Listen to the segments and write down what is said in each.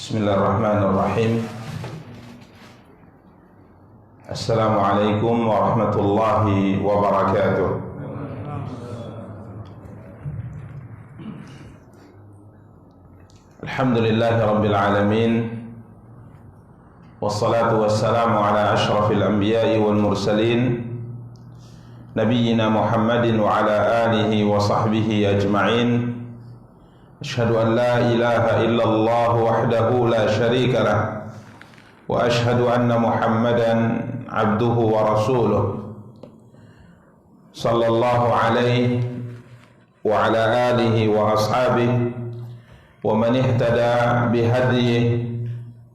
Bismillahirrahmanirrahim. Assalamualaikum warahmatullahi wabarakatuh. Alhamdulillahi rabbil alamin. Wassalatu wassalamu ala ashrafil anbiya'i wal mursalin, nabiyyina Muhammadin wa ala alihi wa sahbihi ajma'in. Asyhadu an la ilaha illallah wahdahu la syarika lah, wa asyhadu anna Muhammadan abduhu wa rasuluh, sallallahu alaihi wa ala alihi wa ashabihi wa man ihtada bihadihi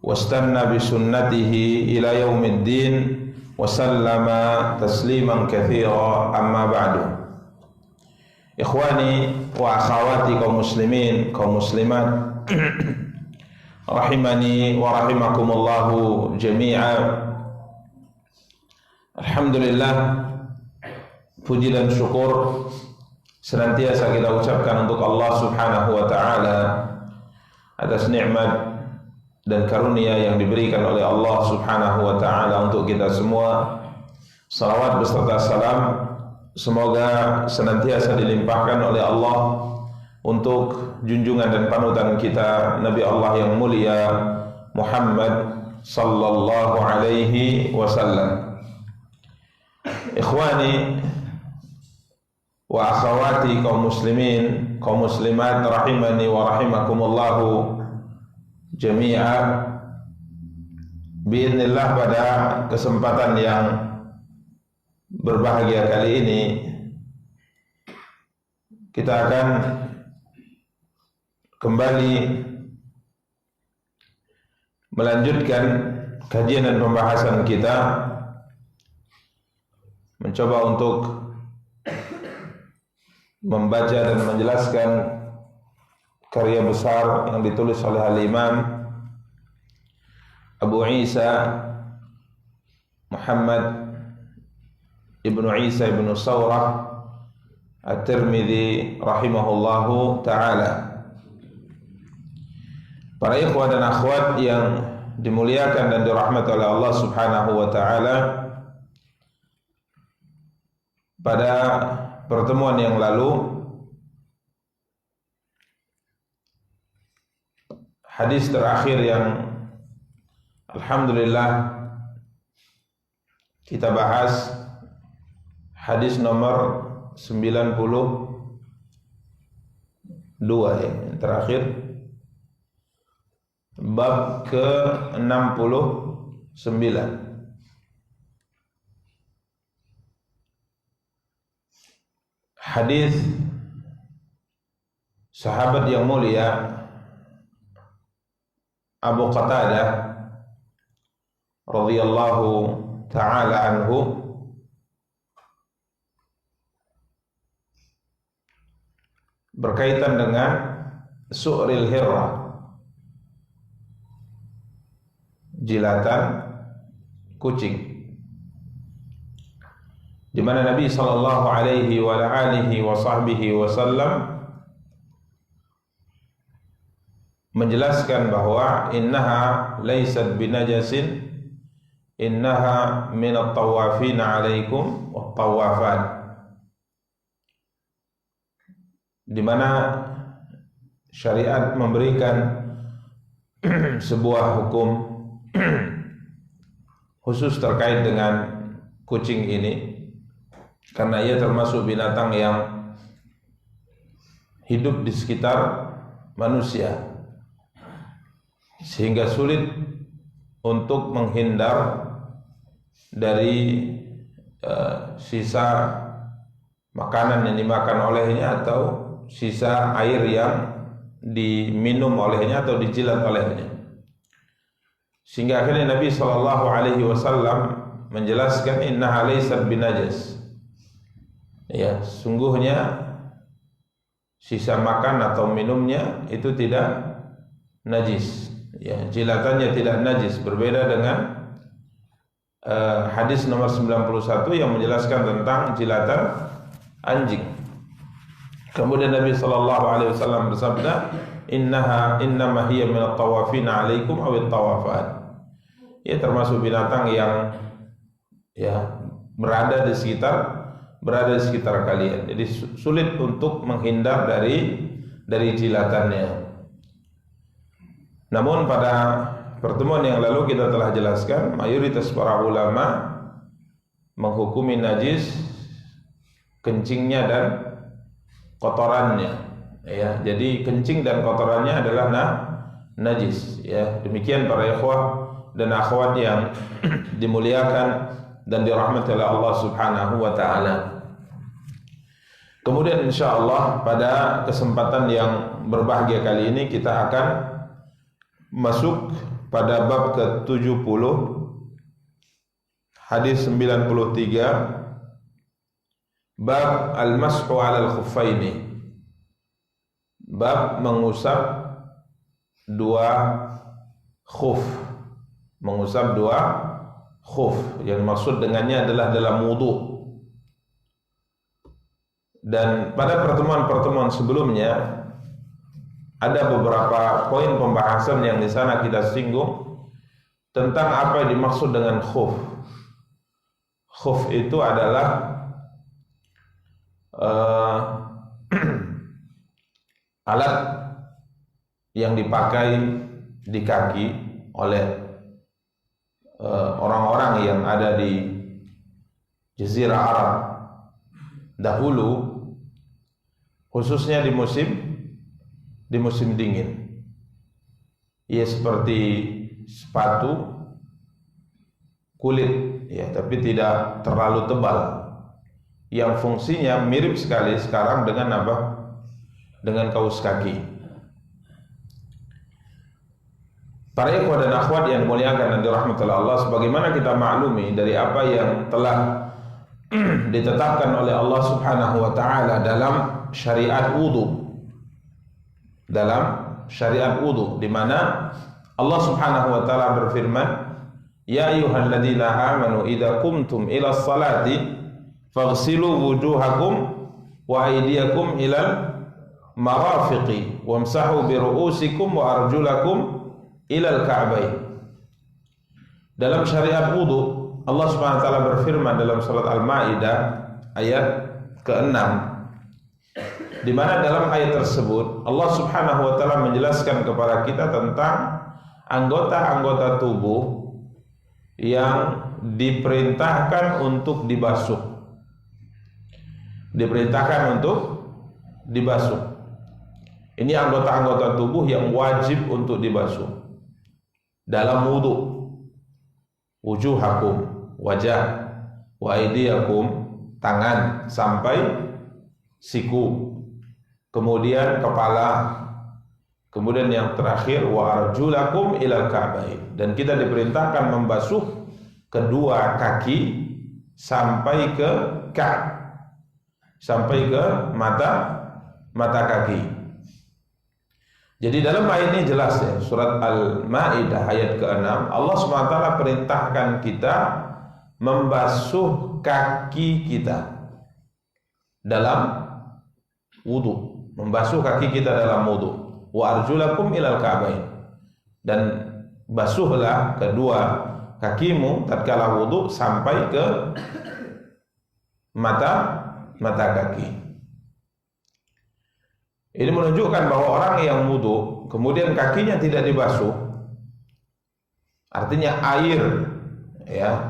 wastanna bisunnatihi ila yaumiddin wa sallama tasliman katsira, amma ba'du. Ikhwani wa akhawati kaum muslimin, kaum muslimat rahimani wa rahimakumullahu jami'a. Alhamdulillah, puji dan syukur senantiasa kita ucapkan untuk Allah Subhanahu wa taala atas nikmat dan karunia yang diberikan oleh Allah Subhanahu wa taala untuk kita semua. Salawat beserta salam semoga senantiasa dilimpahkan oleh Allah untuk junjungan dan panutan kita Nabi Allah yang mulia Muhammad sallallahu alaihi wasallam. Ikhwani wa akhawati kaum muslimin, kaum muslimat rahimani wa rahimakumullahu jami'a. Biidznillah, pada kesempatan yang berbahagia kali ini kita akan kembali melanjutkan kajian dan pembahasan kita, mencoba untuk membaca dan menjelaskan karya besar yang ditulis oleh Al-Imam Abu Isa Muhammad Ibnu Isa Ibnu Sawrah At-Tirmidzi rahimahullahu ta'ala. Para ikhwah dan akhwat yang dimuliakan dan dirahmati oleh Allah Subhanahu wa ta'ala, pada pertemuan yang lalu hadis terakhir yang alhamdulillah kita bahas, hadis nomor 92 yang terakhir, bab ke-69. Hadis sahabat yang mulia Abu Qatadah radhiyallahu ta'ala anhu berkaitan dengan su'ril hirrah, jilatan kucing, di mana Nabi sallallahu alaihi wa alihi wa sahbihi wasallam menjelaskan bahwa innaha laysat binajasin, innaha minat tawafina alaikum wa tawafat, di mana syariat memberikan sebuah hukum khusus terkait dengan kucing ini, karena ia termasuk binatang yang hidup di sekitar manusia, sehingga sulit untuk menghindar dari sisa makanan yang dimakan olehnya atau sisa air yang diminum olehnya atau dijilat olehnya. Sehingga akhirnya Nabi sallallahu alaihi wasallam menjelaskan innaha laysat binajas. Ya, sungguhnya sisa makan atau minumnya itu tidak najis. Ya, jilatannya tidak najis, berbeda dengan hadis nomor 91 yang menjelaskan tentang jilatan anjing. Kemudian Nabi sallallahu alaihi wasallam bersabda, innama hiya min at-tawafin 'alaikum aw at-tawafat. Ya, termasuk binatang yang berada di sekitar kalian. Jadi sulit untuk menghindar dari jilatannya. Namun pada pertemuan yang lalu kita telah jelaskan, mayoritas para ulama menghukumi najis kencingnya dan kotorannya, ya. Jadi kencing dan kotorannya adalah najis, ya. Demikian para ikhwah dan akhwat yang dimuliakan dan dirahmati oleh Allah Subhanahu wa taala. Kemudian insyaallah pada kesempatan yang berbahagia kali ini kita akan masuk pada bab ke-70, hadis 93, bab al-mashu 'alal khuffaini, bab mengusap dua khuf, mengusap dua khuf. Yang maksud dengannya adalah dalam wudu. Dan pada pertemuan-pertemuan sebelumnya ada beberapa poin pembahasan yang di sana kita singgung tentang apa yang dimaksud dengan khuf. Khuf itu adalah alat yang dipakai di kaki oleh orang-orang yang ada di Jazirah Arab dahulu, khususnya di musim dingin. Ya, seperti sepatu kulit, ya, tapi tidak terlalu tebal, yang fungsinya mirip sekali sekarang dengan apa? Dengan kaus kaki. Para ikhwah dan akhwat yang dimuliakan dan dirahmati Allah, sebagaimana kita maklumi dari apa yang telah ditetapkan oleh Allah Subhanahu wa taala dalam syariat wudu. Dalam syariat wudu, di mana Allah Subhanahu wa taala berfirman, ya ayyuhalladzina amanu idza qumtum ila sholati faghsilu wujuhakum wa aydiyakum ilal marafiqi wamsahu bi ru'usikum wa arjulakum ilal ka'bayn. Dalam syariat wudu, Allah Subhanahu wa taala berfirman dalam surat Al-Maidah ayat ke-6, di mana dalam ayat tersebut Allah Subhanahu wa taala menjelaskan kepada kita tentang anggota-anggota tubuh yang diperintahkan untuk dibasuh. Diperintahkan untuk dibasuh. Ini anggota-anggota tubuh yang wajib untuk dibasuh dalam wudu. Wujuhakum, wajah, wa aydiyakum, tangan sampai siku, kemudian kepala, kemudian yang terakhir wa arjulakum ilal ka'bayn. Dan kita diperintahkan membasuh kedua kaki sampai ke ka'b, sampai ke mata kaki. Jadi dalam ayat ini jelas, ya, surat Al-Maidah ayat ke-6, Allah SWT perintahkan kita membasuh kaki kita dalam wudu, membasuh kaki kita dalam wudu. Wa arjulakum ilal ka'bayn, dan basuhlah kedua kakimu tatkala wudu sampai ke mata kaki. Ini menunjukkan bahwa orang yang wudu kemudian kakinya tidak dibasuh, artinya air, ya,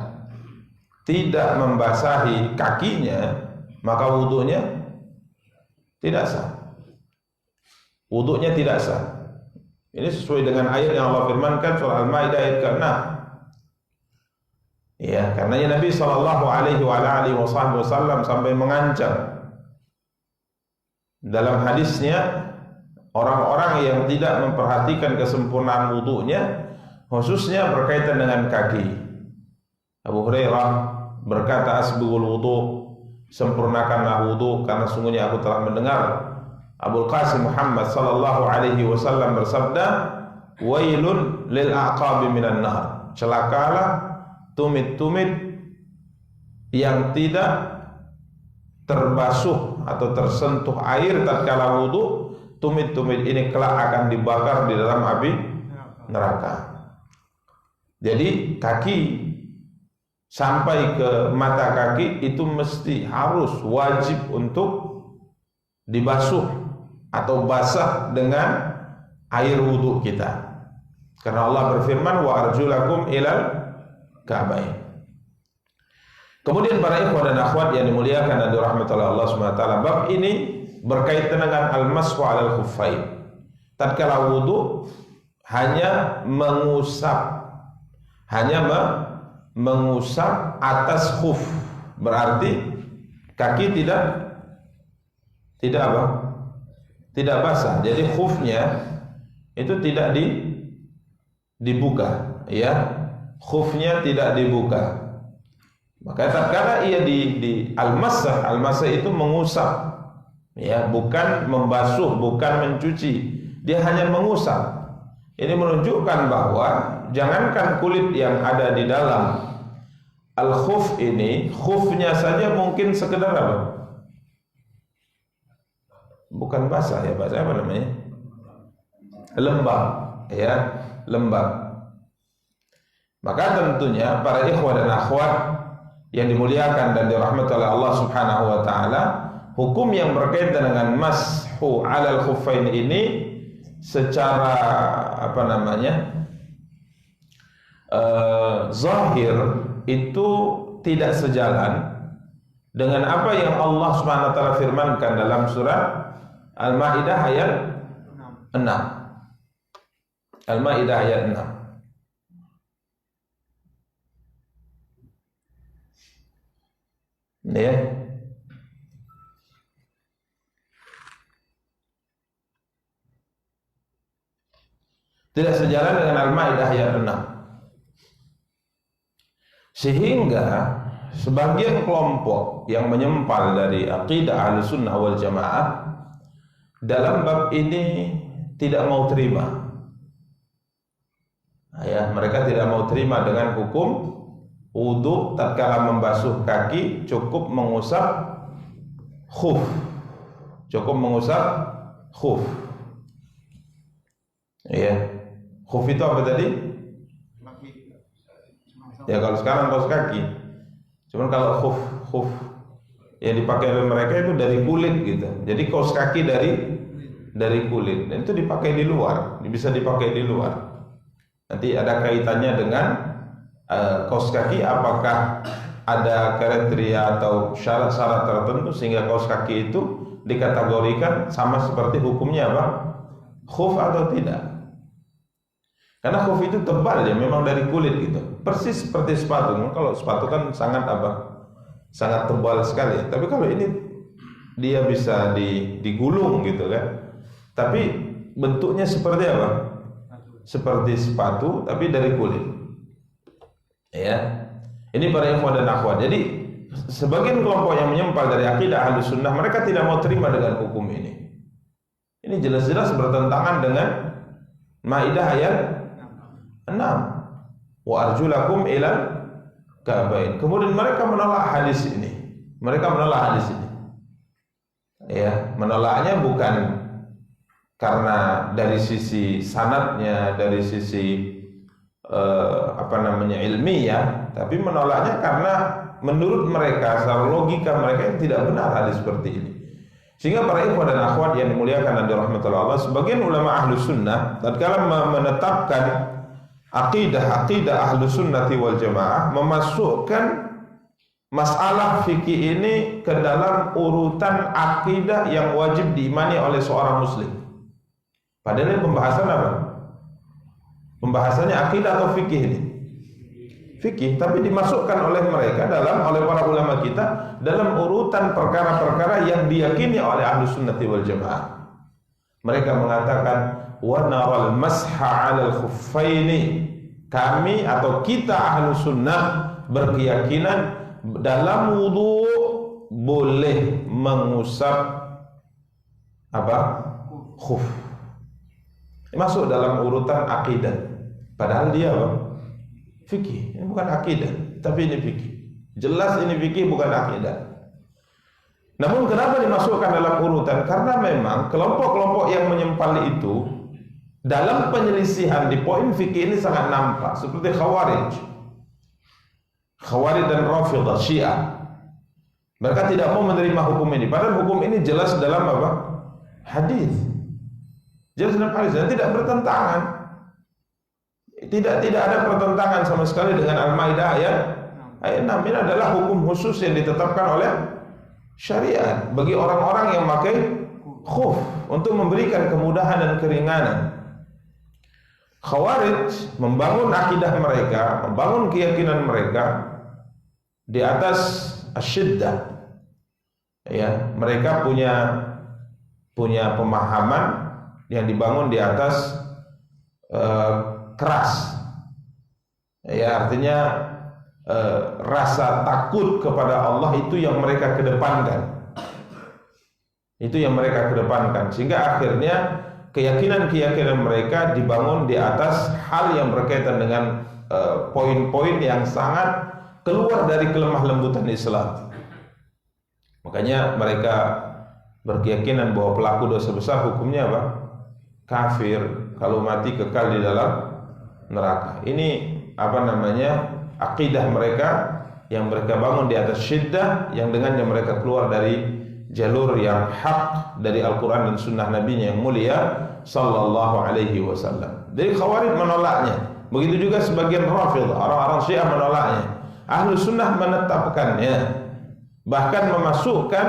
tidak membasahi kakinya, maka wudunya tidak sah. Wudunya tidak sah. Ini sesuai dengan ayat yang Allah firmankan surah Al-Maidah ayat ke-6. Ya, karenanya Nabi sallallahu alaihi wasallam sampai mengancam dalam hadisnya orang-orang yang tidak memperhatikan kesempurnaan wudunya, khususnya berkaitan dengan kaki. Abu Hurairah berkata, asbighul wudu, sempurnakanlah wudu, karena sungguhnya aku telah mendengar Abul Qasim Muhammad sallallahu alaihi wasallam bersabda, wailun lil aqabi minan nar, celakalah tumit-tumit yang tidak terbasuh atau tersentuh air tatkala wudu, tumit-tumit ini kelak akan dibakar di dalam api neraka. Jadi kaki sampai ke mata kaki itu mesti harus wajib untuk dibasuh atau basah dengan air wudu kita. Karena Allah berfirman wa arjulakum ilal ka'bain. Kemudian para ikhwan dan akhwat yang dimuliakan dan dirahmati oleh Allah SWT, bab ini berkaitan dengan al-mashu 'alal khuffain. Tatkala wudu hanya mengusap atas khuf, berarti kaki tidak apa? Tidak basah. Jadi khufnya itu tidak dibuka, ya. Khufnya tidak dibuka. Maka tatkala ia di al-masah itu mengusap, ya, bukan membasuh, bukan mencuci. Dia hanya mengusap. Ini menunjukkan bahwa jangankan kulit yang ada di dalam al-khuf ini, khufnya saja mungkin sekedar apa? Bukan basah, ya, basah apa namanya? Lembab, ya, lembab. Maka tentunya para ikhwah dan akhwat yang dimuliakan dan dirahmati oleh Allah Subhanahu wa taala, hukum yang berkaitan dengan mashu 'alal khuffain ini secara apa namanya? Zahir itu tidak sejalan dengan apa yang Allah Subhanahu wa taala firmankan dalam surah Al-Maidah ayat 6. Al-Maidah ayat 6. Ya. Tidak sejalan dengan Al-Maidah ayat 6. Sehingga sebagian kelompok yang menyempal dari aqidah Ahlussunnah wal Jamaah dalam bab ini tidak mau terima. Ya, mereka tidak mau terima dengan hukum wudu tatkala membasuh kaki cukup mengusap khuf. Cukup mengusap khuf. Ya. Khuf itu apa tadi? Ya, kalau sekarang kaos kaki. Cuman kalau khuf yang dipakai oleh mereka itu dari kulit gitu. Jadi kaos kaki dari kulit. Dan itu dipakai di luar, bisa dipakai di luar. Nanti ada kaitannya dengan kaos kaki, apakah ada kriteria atau syarat-syarat tertentu sehingga kaos kaki itu dikategorikan sama seperti hukumnya apa? Khuf atau tidak? Karena khuf itu tebal ya, memang dari kulit gitu. Persis seperti sepatu. Kalau sepatu kan sangat tebal sekali. Tapi kalau ini dia bisa digulung gitu kan. Tapi bentuknya seperti apa? Seperti sepatu tapi dari kulit. Ya. Ini para ikhwan dan akhwat. Jadi sebagian kelompok yang menyempal dari akidah Ahlussunnah, mereka tidak mau terima dengan hukum ini. Ini jelas-jelas bertentangan dengan Maidah ayat 6. Wa arjulakum ilal ka'bain. Kemudian mereka menolak hadis ini. Ya, menolaknya bukan karena dari sisi sanadnya, dari sisi ilmiah, tapi menolaknya karena menurut mereka, secara logika mereka tidak benar hadis seperti ini. Sehingga para ikhwah dan akhwat yang dimuliakan dan dirahmati Allah, sebagian ulama Ahlussunnah tatkala menetapkan akidah Ahlussunnati wal Jamaah, memasukkan masalah fikih ini ke dalam urutan akidah yang wajib diimani oleh seorang muslim. Padahal ini pembahasan apa? Pembahasannya akidah atau fikih ini? Fikih, tapi dimasukkan oleh mereka oleh para ulama kita dalam urutan perkara-perkara yang diyakini oleh Ahlussunnati wal Jamaah. Mereka mengatakan wa naral masha 'alal khuffaini. Kami atau kita Ahlussunnah berkeyakinan dalam wudu boleh mengusap apa? Khuf. Masuk dalam urutan akidah. Padahal dia apa? Fikih. Ini bukan akidah, tapi ini fikih. Jelas ini fikih, bukan akidah. Namun kenapa dimasukkan dalam urutan? Karena memang kelompok-kelompok yang menyempali itu dalam penyelisihan di poin fikih ini sangat nampak, seperti Khawarij dan Rafidhah Syiah. Mereka tidak mau menerima hukum ini, padahal hukum ini jelas dalam apa? Hadis. Jelas dalam hadis dan tidak bertentangan. Tidak ada pertentangan sama sekali dengan Al-Maidah ayat 6. Ini adalah hukum khusus yang ditetapkan oleh syariat bagi orang-orang yang memakai khuf untuk memberikan kemudahan dan keringanan. Khawarij membangun akidah mereka, membangun keyakinan mereka di atas asyiddah. Ya, mereka punya pemahaman yang dibangun di atas keras. Ya, artinya rasa takut kepada Allah itu yang mereka kedepankan. Itu yang mereka kedepankan, sehingga akhirnya keyakinan-keyakinan mereka dibangun di atas hal yang berkaitan dengan poin-poin yang sangat keluar dari kelemah lembutan Islam. Makanya mereka berkeyakinan bahwa pelaku dosa besar hukumnya apa? Kafir, kalau mati kekal di dalam neraka. Ini apa namanya? Akidah mereka yang mereka bangun di atas syiddah, yang dengannya mereka keluar dari jalur yang hak dari Al-Quran dan Sunnah Nabi-Nya yang mulia sallallahu alaihi wasallam. Jadi Khawarij menolaknya. Begitu juga sebagian Rafidhah, orang-orang Syiah menolaknya. Ahlu Sunnah menetapkannya, bahkan memasukkan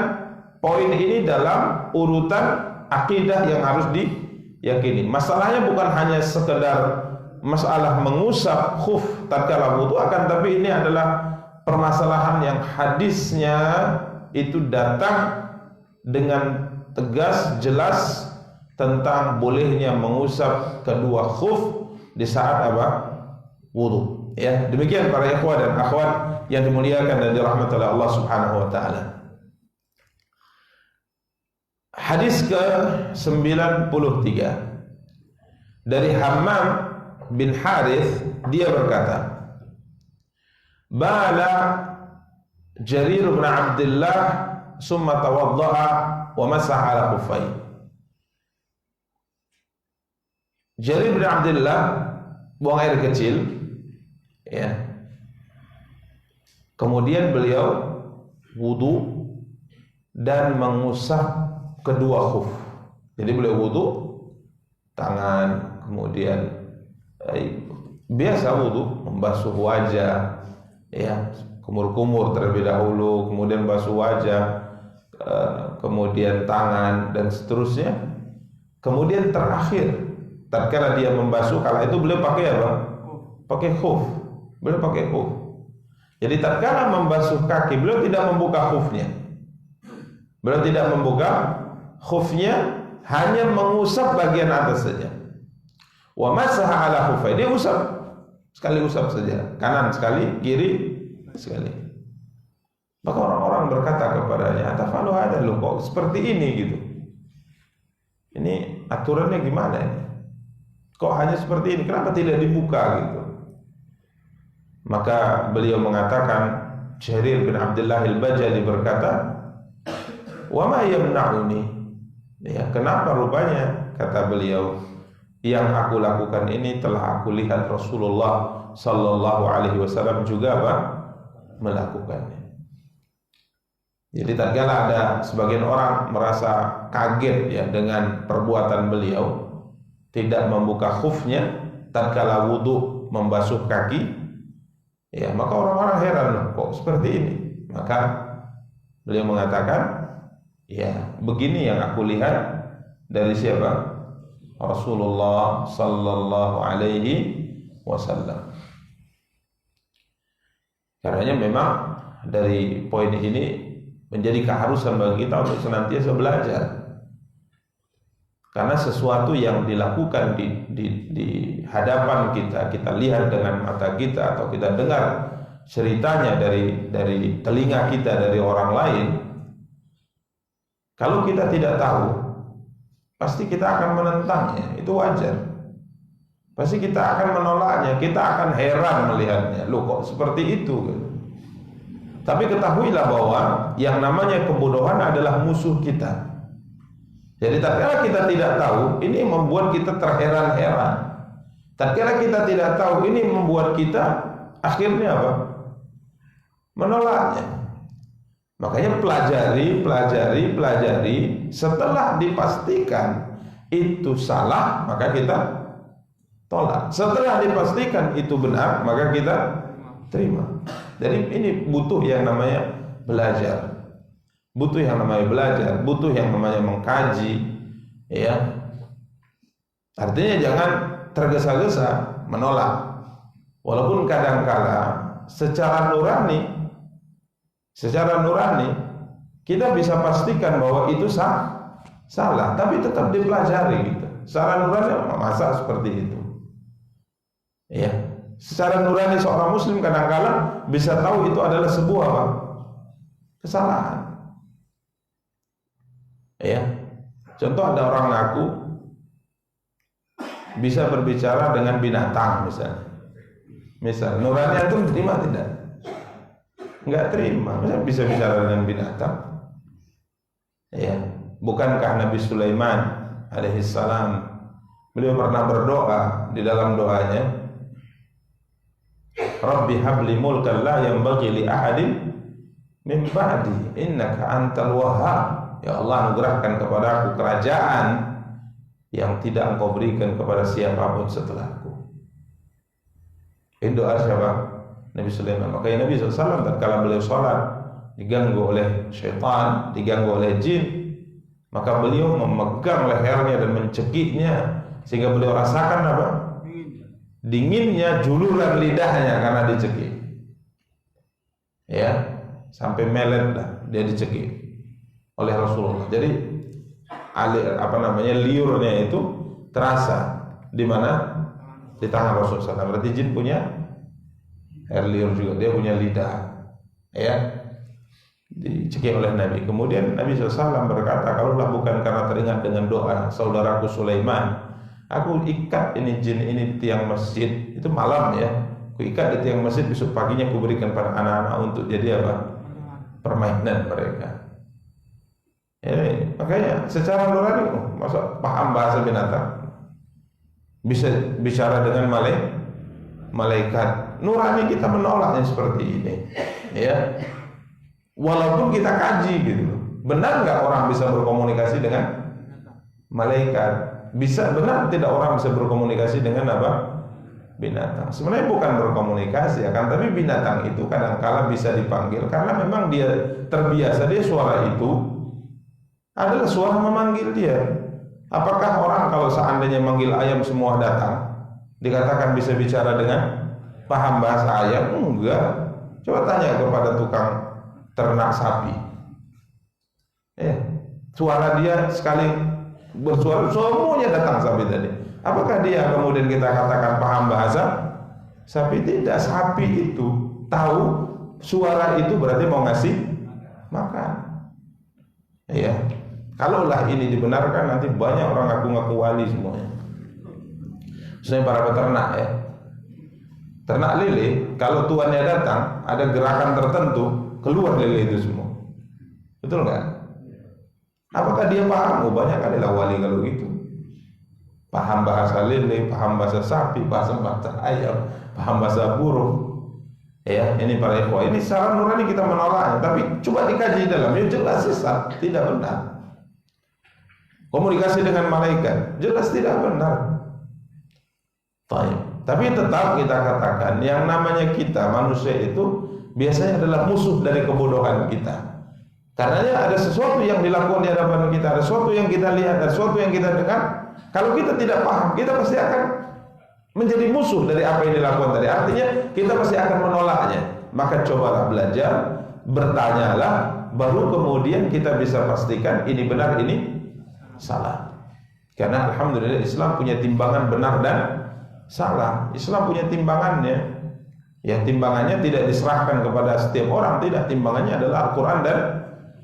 poin ini dalam urutan akidah yang harus diyakini. Masalahnya bukan hanya sekedar masalah mengusap khuf tatkala wudu, akan tapi ini adalah permasalahan yang hadisnya itu datang dengan tegas, jelas tentang bolehnya mengusap kedua khuf di saat apa? Wudu. Ya, demikian para ikhwah dan akhwat yang dimuliakan dan dirahmati oleh Allah Subhanahu wa taala. Hadis ke-93 dari Hammam bin Harith, dia berkata, Bala Jarir bin Abdullah summa tawadda'a wa masaha ala khuffai. Jarir bin Abdullah buang air kecil, ya. Kemudian beliau wudu dan mengusap kedua khuf. Jadi beliau wudu tangan, kemudian biasa wudu membasuh wajah, ya, kumur-kumur terlebih dahulu, kemudian basuh wajah, kemudian tangan dan seterusnya. Kemudian terakhir tatkala dia membasuh, kala itu beliau pakai apa? Pakai khuf. Beliau pakai khuf. Jadi tatkala membasuh kaki, beliau tidak membuka khufnya. Beliau tidak membuka khufnya, hanya mengusap bagian atas saja. Wa masaha ala khuffai, dia usap, sekali usap saja, kanan sekali, kiri sekali. Maka orang-orang berkata kepadanya, "Atafalu hada, lu kok seperti ini gitu? Ini aturannya gimana ini? Kok hanya seperti ini? Kenapa tidak dibuka gitu?" Maka beliau mengatakan, Jarir bin Abdullah al-Bajali berkata, "Wa ma yamna'uni?" Ya, kenapa rupanya, kata beliau, yang aku lakukan ini telah aku lihat Rasulullah sallallahu alaihi wasallam juga apa? Melakukannya. Jadi tatkala ada sebagian orang merasa kaget ya dengan perbuatan beliau, tidak membuka khufnya tatkala wudu membasuh kaki, ya, maka orang-orang heran, kok seperti ini. Maka beliau mengatakan, ya, begini yang aku lihat dari siapa? Rasulullah sallallahu alaihi wasallam. Karenanya memang dari poin ini menjadi keharusan bagi kita untuk senantiasa belajar. Karena sesuatu yang dilakukan di hadapan kita, kita lihat dengan mata kita atau kita dengar ceritanya dari telinga kita, dari orang lain, kalau kita tidak tahu, pasti kita akan menentangnya, itu wajar. Pasti kita akan menolaknya, kita akan heran melihatnya. Loh, kok seperti itu? Tapi ketahuilah bahwa yang namanya kebodohan adalah musuh kita. Jadi tatkala kita tidak tahu, ini membuat kita terheran-heran. Tatkala kita tidak tahu, ini membuat kita akhirnya apa? Menolaknya. Makanya pelajari. Setelah dipastikan itu salah, maka kita tolak. Setelah dipastikan itu benar, maka kita terima. Jadi ini butuh yang namanya belajar. Butuh yang namanya mengkaji, ya. Artinya jangan tergesa-gesa menolak. Walaupun kadangkala secara nurani kita bisa pastikan bahwa itu salah, tapi tetap dipelajari gitu. Secara nurani masa seperti itu. Ya. Secara nurani seorang muslim kadangkala bisa tahu itu adalah sebuah apa? Kesalahan. Ya. Contoh ada orang ngaku bisa berbicara dengan binatang misalnya. Misal nurani itu terima tidak? Enggak terima. Masa bisa bicara dengan binatang? Ya. Bukankah Nabi Sulaiman alaihissalam beliau pernah berdoa di dalam doanya, Rabbi habli mulkan la yanbaghi li ahadin min ba'di innaka antal wahhab. Ya Allah, anugerahkan kepadaku kerajaan yang tidak Engkau berikan kepada siapapun setelahku. Ini doa siapa? Nabi Sulaiman. Makanya Nabi SAW tatkala beliau sholat diganggu oleh syaitan, diganggu oleh jin, maka beliau memegang lehernya dan mencekiknya sehingga beliau rasakan apa? Dinginnya juluran lidahnya karena dicekik. Ya, sampai melet dah dia dicekik oleh Rasulullah. Jadi liurnya itu terasa di mana? Di tangan Rasulullah SAW. Berarti jin punya air liur juga, dia punya lidah. Ya, dicekik oleh Nabi. Kemudian Nabi SAW berkata, kalaulah bukan karena teringat dengan doa saudaraku Sulaiman, aku ikat ini jin ini di tiang masjid. Itu malam ya, aku ikat di tiang masjid, besok paginya aku berikan pada anak-anak untuk jadi apa? Permainan mereka. Ya, makanya secara nurani masa paham bahasa binatang, bisa bicara dengan malaikat. Nurani kita menolaknya seperti ini, ya. Walaupun kita kaji gitu, benar nggak orang bisa berkomunikasi dengan malaikat? Bisa, benar tidak orang bisa berkomunikasi dengan apa? Binatang. Sebenarnya bukan berkomunikasi akan, tapi binatang itu kadang-kala bisa dipanggil karena memang dia terbiasa, dia suara itu adalah suara memanggil dia. Apakah orang kalau seandainya manggil ayam semua datang, dikatakan bisa bicara dengan paham bahasa ayam? Enggak. Coba tanya kepada tukang ternak sapi. Suara dia sekali bersuara semuanya datang sapi tadi. Apakah dia kemudian kita katakan paham bahasa sapi? Tidak. Sapi itu tahu suara itu berarti mau ngasih makan. Ya. Kalaulah ini dibenarkan, nanti banyak orang ngaku-ngaku wali semuanya. Misalnya para peternak ya. Ternak lele, kalau tuannya datang, ada gerakan tertentu, keluar lele itu semua. Betul nggak? Apakah dia paham? Oh, banyak adalah wali kalau gitu. Paham bahasa lele, paham bahasa sapi, bahasa ayam, paham bahasa burung. Ya, ini para ikhwah. Ini secara nurani kita menolaknya, tapi coba dikaji dalamnya, jelas sesat, tidak benar. Komunikasi dengan malaikat jelas tidak benar. Tapi tetap kita katakan yang namanya kita manusia itu biasanya adalah musuh dari kebodohan kita. Karena ada sesuatu yang dilakukan di hadapan kita, ada sesuatu yang kita lihat, ada sesuatu yang kita dengar. Kalau kita tidak paham, kita pasti akan menjadi musuh dari apa yang dilakukan tadi. Artinya kita pasti akan menolaknya. Maka cobalah belajar, bertanyalah, baru kemudian kita bisa pastikan ini benar, ini salah. Karena alhamdulillah Islam punya timbangan benar dan salah. Islam punya timbangannya. Ya, timbangannya tidak diserahkan kepada setiap orang, tidak. Timbangannya adalah Al-Quran dan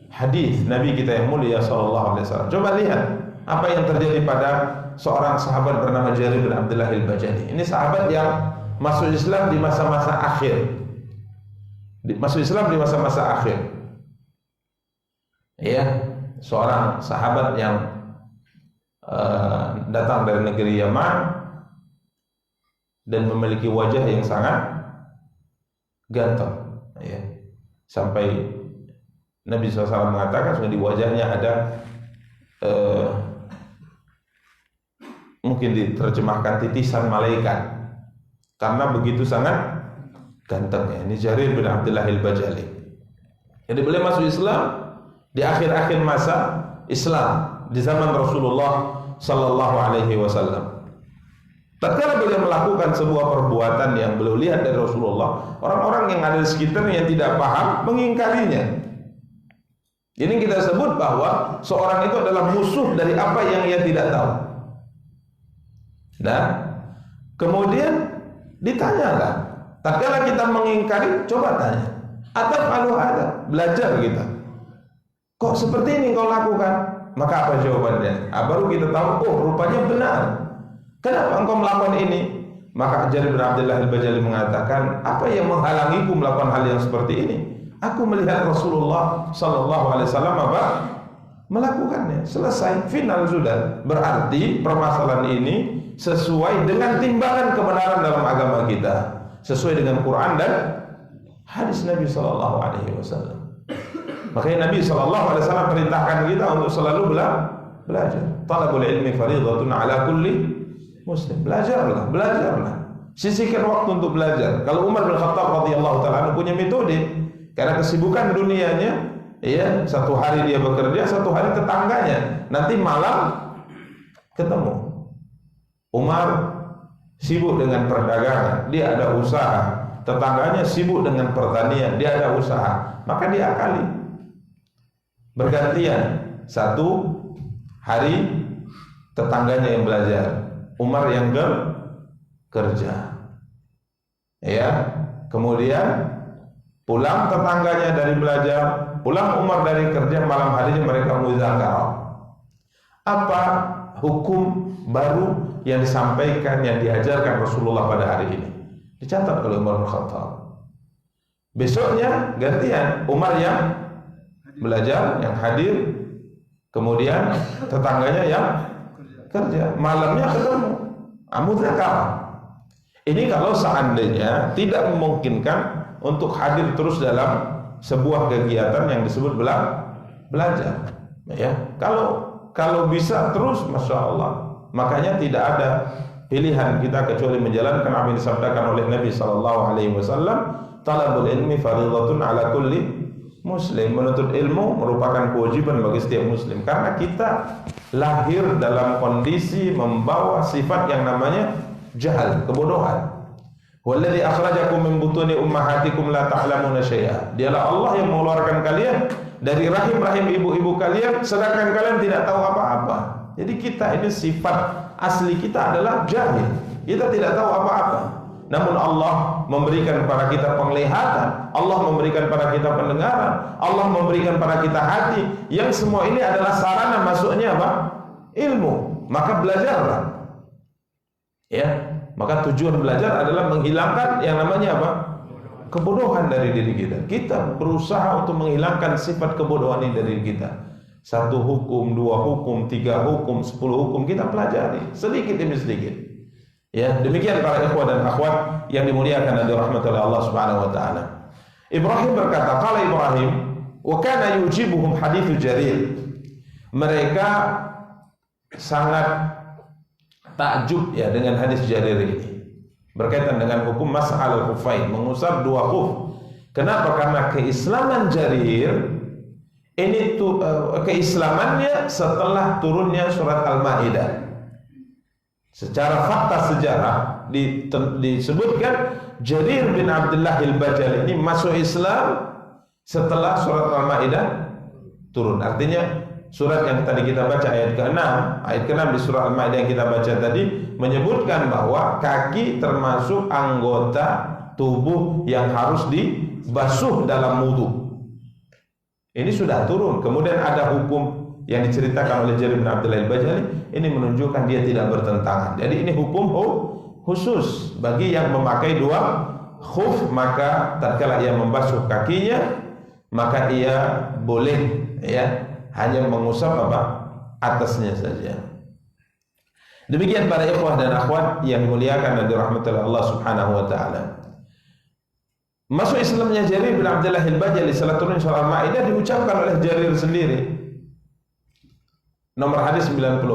hadis Nabi kita yang mulia sallallahu alaihi wasallam. Coba lihat apa yang terjadi pada seorang sahabat bernama Jarir bin Abdullah al-Bajali. Ini sahabat yang masuk Islam di masa-masa akhir. masuk Islam di masa-masa akhir. Ya, seorang sahabat yang datang dari negeri Yaman dan memiliki wajah yang sangat ganteng, ya. Sampai Nabi SAW mengatakan di wajahnya ada mungkin diterjemahkan titisan malaikat karena begitu sangat gantengnya. Ini Jarir bin Abdullah al-Bajali. Jadi beliau masuk Islam di akhir-akhir masa Islam di zaman Rasulullah sallallahu alaihi wasallam. Tatkala beliau melakukan sebuah perbuatan yang beliau lihat dari Rasulullah, orang-orang yang ada di sekitarnya yang tidak paham mengingkarinya. Ini kita sebut bahwa seorang itu adalah musuh dari apa yang ia tidak tahu. Nah, kemudian ditanyalah. Tatkala kita mengingkari, coba tanya. Ataf'alu hadza? Belajar kita. Kok seperti ini kau lakukan? Maka apa jawabannya? Baru kita tahu, oh rupanya benar. Kenapa engkau melakukan ini? Maka Jarir bin Abdullah al-Bajali mengatakan, apa yang menghalangiku melakukan hal yang seperti ini? Aku melihat Rasulullah sallallahu alaihi wasallam melakukannya. Selesai, final sudah. Berarti permasalahan ini sesuai dengan timbangan kebenaran dalam agama kita, sesuai dengan Quran dan hadis Nabi sallallahu alaihi wasallam. Makanya Nabi sallallahu alaihi wasallam perintahkan kita untuk selalu belajar. Talabul ilmi fardhatun ala kulli muslim. Belajarlah. Sisihkan waktu untuk belajar. Kalau Umar bin Khattab radhiyallahu taala punya metode, karena kesibukan dunianya, ya, satu hari dia bekerja, satu hari tetangganya, nanti malam ketemu. Umar sibuk dengan perdagangan, dia ada usaha. Tetangganya sibuk dengan pertanian, dia ada usaha. Maka dia akali. Bergantian, satu hari tetangganya yang belajar, Umar yang kerja. Ya, kemudian pulang tetangganya dari belajar, pulang Umar dari kerja, malam harinya mereka muzakarah. Apa hukum baru yang disampaikan, yang diajarkan Rasulullah pada hari ini? Dicatat oleh Umar bin Khattab. Besoknya gantian, Umar yang belajar, yang hadir, kemudian tetangganya yang kerja. Malamnya ketemu, muzakarah. Ini kalau seandainya tidak memungkinkan untuk hadir terus dalam sebuah kegiatan yang disebut belajar, ya. Kalau bisa terus, masya Allah. Makanya tidak ada pilihan kita kecuali menjalankan apa yang disabdakan oleh Nabi sallallahu alaihi wasallam, talabul ilmi fardhatun ala kulli muslim. Menuntut ilmu merupakan kewajiban bagi setiap muslim, karena kita lahir dalam kondisi membawa sifat yang namanya jahal, kebodohan. Walladzi akhrajakum min butuni ummahatikum la ta'lamuna syai'a. Dialah Allah yang mengeluarkan kalian dari rahim-rahim ibu-ibu kalian sedangkan kalian tidak tahu apa-apa. Jadi kita ini sifat asli kita adalah jahil. Kita tidak tahu apa-apa. Namun Allah memberikan kepada kita penglihatan, Allah memberikan kepada kita pendengaran, Allah memberikan kepada kita hati, yang semua ini adalah sarana masuknya apa? Ilmu. Maka belajarlah. Ya, maka tujuan belajar adalah menghilangkan yang namanya apa? Kebodohan dari diri kita. Kita berusaha untuk menghilangkan sifat kebodohan ini dari kita. 1 hukum, 2 hukum, 3 hukum, 10 hukum kita pelajari sedikit demi sedikit. Ya, demikian para ikhwah dan akhwat yang dimuliakan dan dirahmati oleh Allah Subhanahu wa taala. Ibrahim berkata, qala Ibrahim, wa kana yujibuhum hadithu Jarir. Mereka sangat takjub ya dengan hadis Jarir ini. Berkaitan dengan hukum mas'al al-khuffain, mengusap 2 khuf. Kenapa? Karena keislaman Jarir ini keislamannya setelah turunnya surat Al-Maidah. Secara fakta sejarah disebutkan Jarir bin Abdullah al-Bajali ini masuk Islam setelah surat Al-Maidah turun. Artinya surat yang tadi kita baca ayat ke-6 di surah Al-Maidah yang kita baca tadi menyebutkan bahwa kaki termasuk anggota tubuh yang harus dibasuh dalam wudu. Ini sudah turun. Kemudian ada hukum yang diceritakan oleh Jarir bin Abdullah al-Bajali, ini menunjukkan dia tidak bertentangan. Jadi ini hukum khusus bagi yang memakai khuf, maka tatkala ia membasuh kakinya, maka ia boleh hanya mengusap atasnya saja. Demikian para ikhwah dan akhwat yang dimuliakan dan dirahmati oleh Allah Subhanahu wa taala. Masuk Islamnya Jarir bin Abdullah al-Bajali salat turun surah Al-Maidah diucapkan oleh Jarir sendiri. Nomor hadis 94.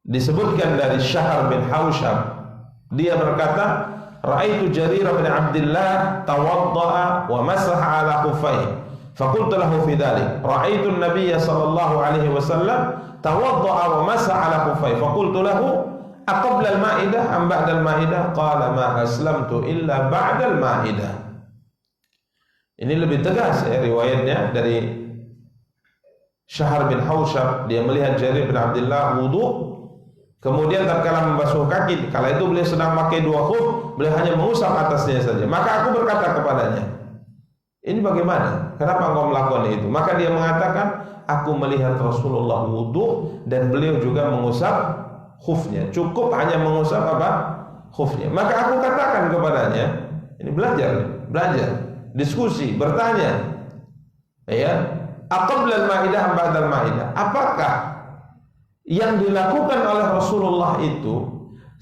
Disebutkan dari Syahr bin Haushab, dia berkata, "Ra'aitu Jarir bin Abdullah tawadda'a wa masaha 'ala khuffaihi." Faqultu lahu fi dhalik, "Ra'aitu an-nabiy sallallahu alaihi wasallam tawadda'a wa masaha 'ala khuffaihi." Faqultu lahu, "Aqabla al-Ma'idah am ba'da al-Ma'idah?" Qala, "Ma aslamtu illa ba'da al-Ma'idah." Ini lebih tegas riwayatnya dari Syahr bin Haushab. Dia melihat Jarir bin Abdullah wudu, kemudian tatkala membasuh kaki, kala itu beliau sedang memakai 2 khuf, beliau hanya mengusap atasnya saja. Maka aku berkata kepadanya, "Ini bagaimana? Kenapa engkau melakukan itu?" Maka dia mengatakan, "Aku melihat Rasulullah wudu dan beliau juga mengusap khufnya. Cukup hanya mengusap khufnya." Maka aku katakan kepadanya, ini belajar, diskusi, bertanya, aqabla al-Ma'idah am ba'da al-Ma'idah? Apakah yang dilakukan oleh Rasulullah itu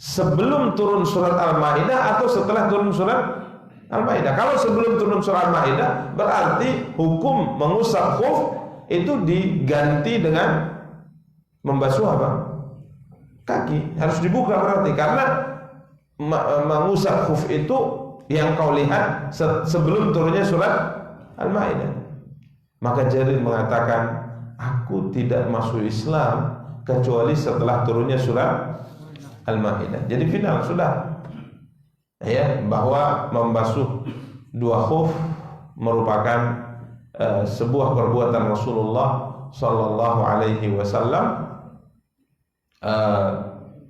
sebelum turun surat Al-Maidah atau setelah turun surat Al-Maidah? Kalau sebelum turun surat Al-Maidah, berarti hukum mengusap khuf itu diganti dengan membasuh kaki. Harus dibuka berarti, karena mengusap khuf itu yang kau lihat sebelum turunnya surat Al-Maidah. Maka Jarir mengatakan, "Aku tidak masuk Islam kecuali setelah turunnya surat Al-Maidah." Jadi final sudah, bahwa membasuh 2 khuf merupakan sebuah perbuatan Rasulullah sallallahu alaihi wasallam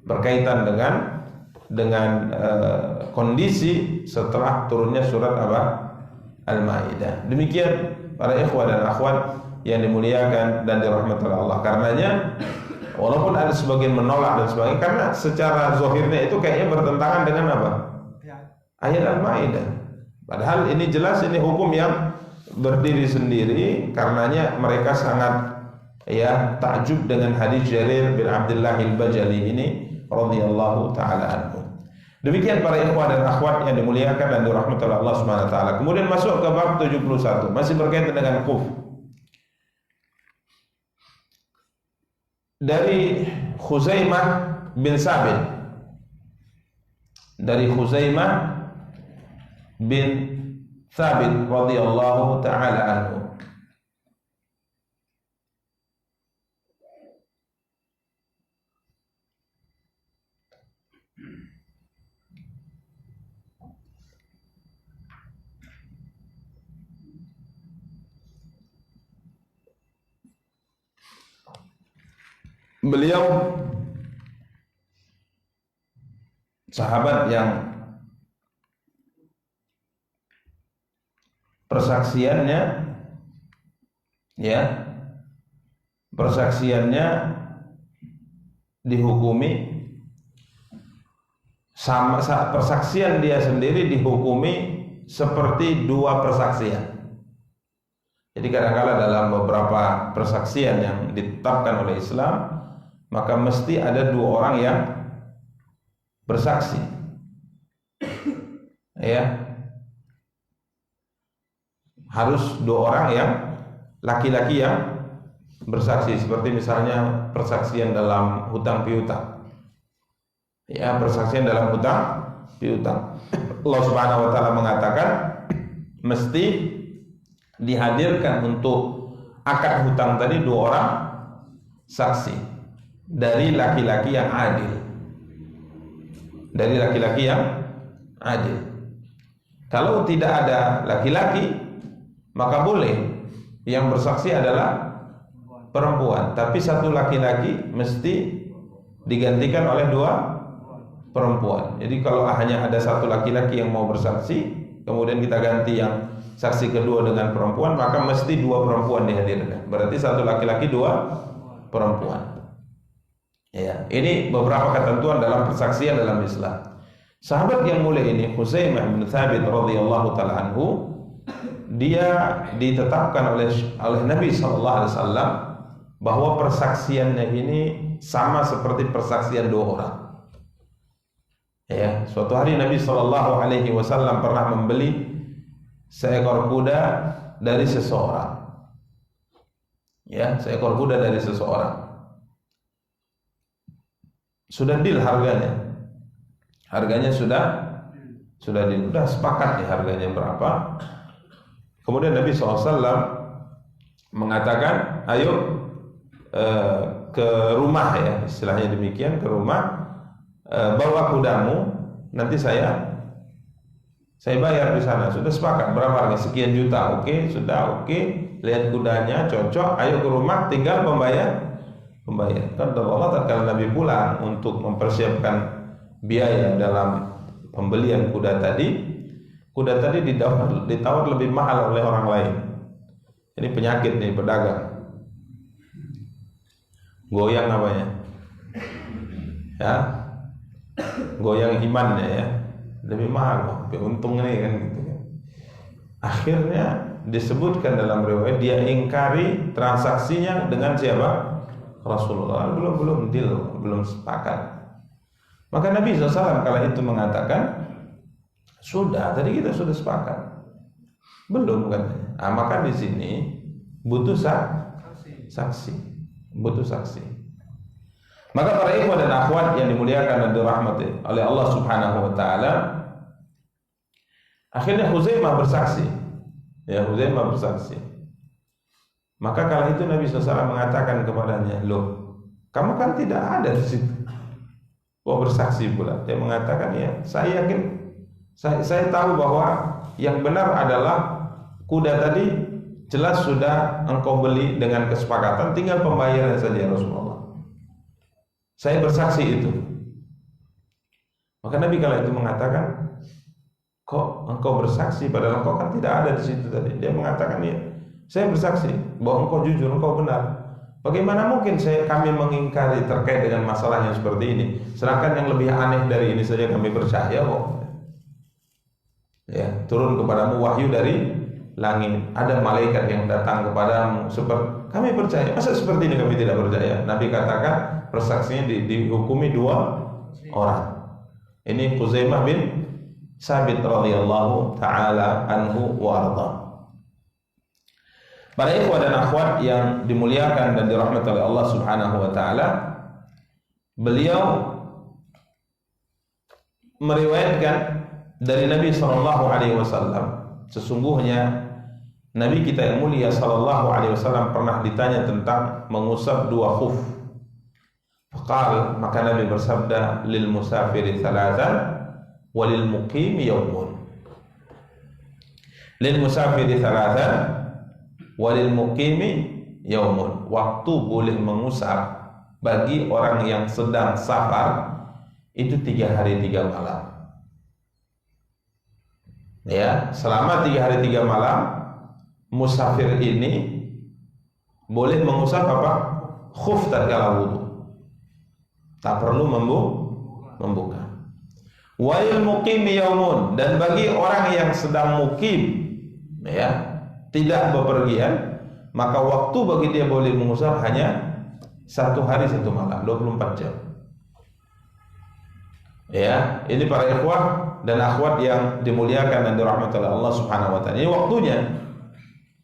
berkaitan dengan kondisi setelah turunnya surat Al-Maidah. Demikian para ikhwah dan akhwat yang dimuliakan dan dirahmati oleh Allah. Karenanya walaupun ada sebagian menolak dan sebagainya, karena secara zahirnya itu kayaknya bertentangan dengan ayat Al-Maidah. Padahal ini jelas ini hukum yang berdiri sendiri. Karenanya mereka sangat takjub dengan hadis Jarir bin Abdullah al-Bajali ini radhiyallahu taala anhu. Demikian para ikhwah dan akhwat yang dimuliakan dan dirahmati oleh Allah Subhanahu wa taala. Kemudian masuk ke bab 71, masih berkaitan dengan khuf. Dari Khuzaimah bin Sabit, dari Khuzaimah bin Sabit radhiyallahu taala anhu, beliau sahabat yang persaksiannya dihukumi sama, persaksian dia sendiri dihukumi seperti 2 persaksian. Jadi kadang-kala dalam beberapa persaksian yang ditetapkan oleh Islam, maka mesti ada 2 orang yang bersaksi. Harus 2 orang yang laki-laki yang bersaksi. Seperti misalnya persaksian dalam hutang piutang. Persaksian dalam hutang piutang. Allah Subhanahu wa taala mengatakan mesti dihadirkan untuk akad hutang tadi 2 orang saksi dari laki-laki yang adil. Kalau tidak ada laki-laki, maka boleh yang bersaksi adalah perempuan, tapi 1 laki-laki mesti digantikan oleh 2 perempuan. Jadi kalau hanya ada 1 laki-laki yang mau bersaksi, kemudian kita ganti yang saksi kedua dengan perempuan, maka mesti 2 perempuan dihadirkan. Berarti 1 laki-laki 2 perempuan. Ini beberapa ketentuan dalam persaksian dalam Islam. Sahabat yang mulia ini, Khuzaimah bin Thabit radhiyallahu taala anhu, dia ditetapkan oleh Nabi sallallahu alaihi wasallam bahwa persaksiannya ini sama seperti persaksian dua orang. Ya, suatu hari Nabi sallallahu alaihi wasallam pernah membeli seekor kuda dari seseorang. Ya, seekor kuda dari seseorang. Sudah deal harganya. Harganya sudah deal, sudah sepakat nih harganya berapa. Kemudian Nabi SAW mengatakan, ayo ke rumah, ya istilahnya demikian, ke rumah, bawa kudamu, nanti saya bayar di sana. Sudah sepakat berapa harga, sekian juta, oke, sudah oke, lihat kudanya cocok, ayo ke rumah, tinggal pembayar. Kan Allah tatkala Nabi pulang untuk mempersiapkan biaya dalam pembelian kuda tadi ditawar lebih mahal oleh orang lain. Ini penyakit nih pedagang. Goyang namanya. Ya. Goyang imannya ya. Lebih mahal, untung nih kan gitu kan. Akhirnya disebutkan dalam riwayat dia ingkari transaksinya dengan siapa? Rasulullah. Belum deal, belum sepakat. Maka Nabi SAW kala itu mengatakan, sudah, tadi kita sudah sepakat. Belum katanya. Maka di sini butuh saksi. Butuh saksi. Maka para ikhwan dan akhwat yang dimuliakan dan dirahmati oleh Allah Subhanahu wa taala, akhirnya Khuzaimah bersaksi. Ya, Khuzaimah bersaksi. Maka kala itu Nabi SAW mengatakan kepadanya, loh, kamu kan tidak ada di situ. Kok bersaksi pula? Dia mengatakan, ya, saya yakin, saya tahu bahwa yang benar adalah kuda tadi jelas sudah engkau beli dengan kesepakatan, tinggal pembayaran saja Rasulullah. Saya bersaksi itu. Maka Nabi kala itu mengatakan, kok engkau bersaksi padahal engkau kan tidak ada di situ tadi. Dia mengatakan, ya, saya bersaksi bahwa engkau jujur, engkau benar. Bagaimana mungkin kami mengingkari terkait dengan masalah yang seperti ini, sedangkan yang lebih aneh dari ini saja kami percaya kok. Ya, turun kepadamu wahyu dari langit, ada malaikat yang datang kepadamu, kami percaya. Masa seperti ini kami tidak percaya? Nabi katakan persaksinya dihukumi dua orang. Ini Khuzaimah bin Thabit radhiyallahu taala anhu wa arda. Para ikhwah dan akhwat yang dimuliakan dan dirahmati oleh Allah Subhanahu wa taala, beliau meriwayatkan dari Nabi sallallahu alaihi wasallam, sesungguhnya Nabi kita yang mulia sallallahu alaihi wasallam pernah ditanya tentang mengusap dua khuf. Faqal, maka Nabi bersabda, lil musafiri thalathan wa lil muqimi yawmun. Lil musafiri thalathan walil muqimi yaumun. Waktu boleh mengusap bagi orang yang sedang safar itu 3 hari 3 malam. Ya, selama 3 hari 3 malam musafir ini boleh mengusap apa? Khuf tatkala wudu. Tak perlu membuka. Walil muqimi yaumun, dan bagi orang yang sedang mukim, ya, tidak bepergian, maka waktu bagi dia boleh mengusap hanya 1 hari 1 malam, 24 jam. Ya, ini para ikhwah dan akhwat yang dimuliakan dan dirahmati oleh Allah Subhanahu wa taala. Ini waktunya.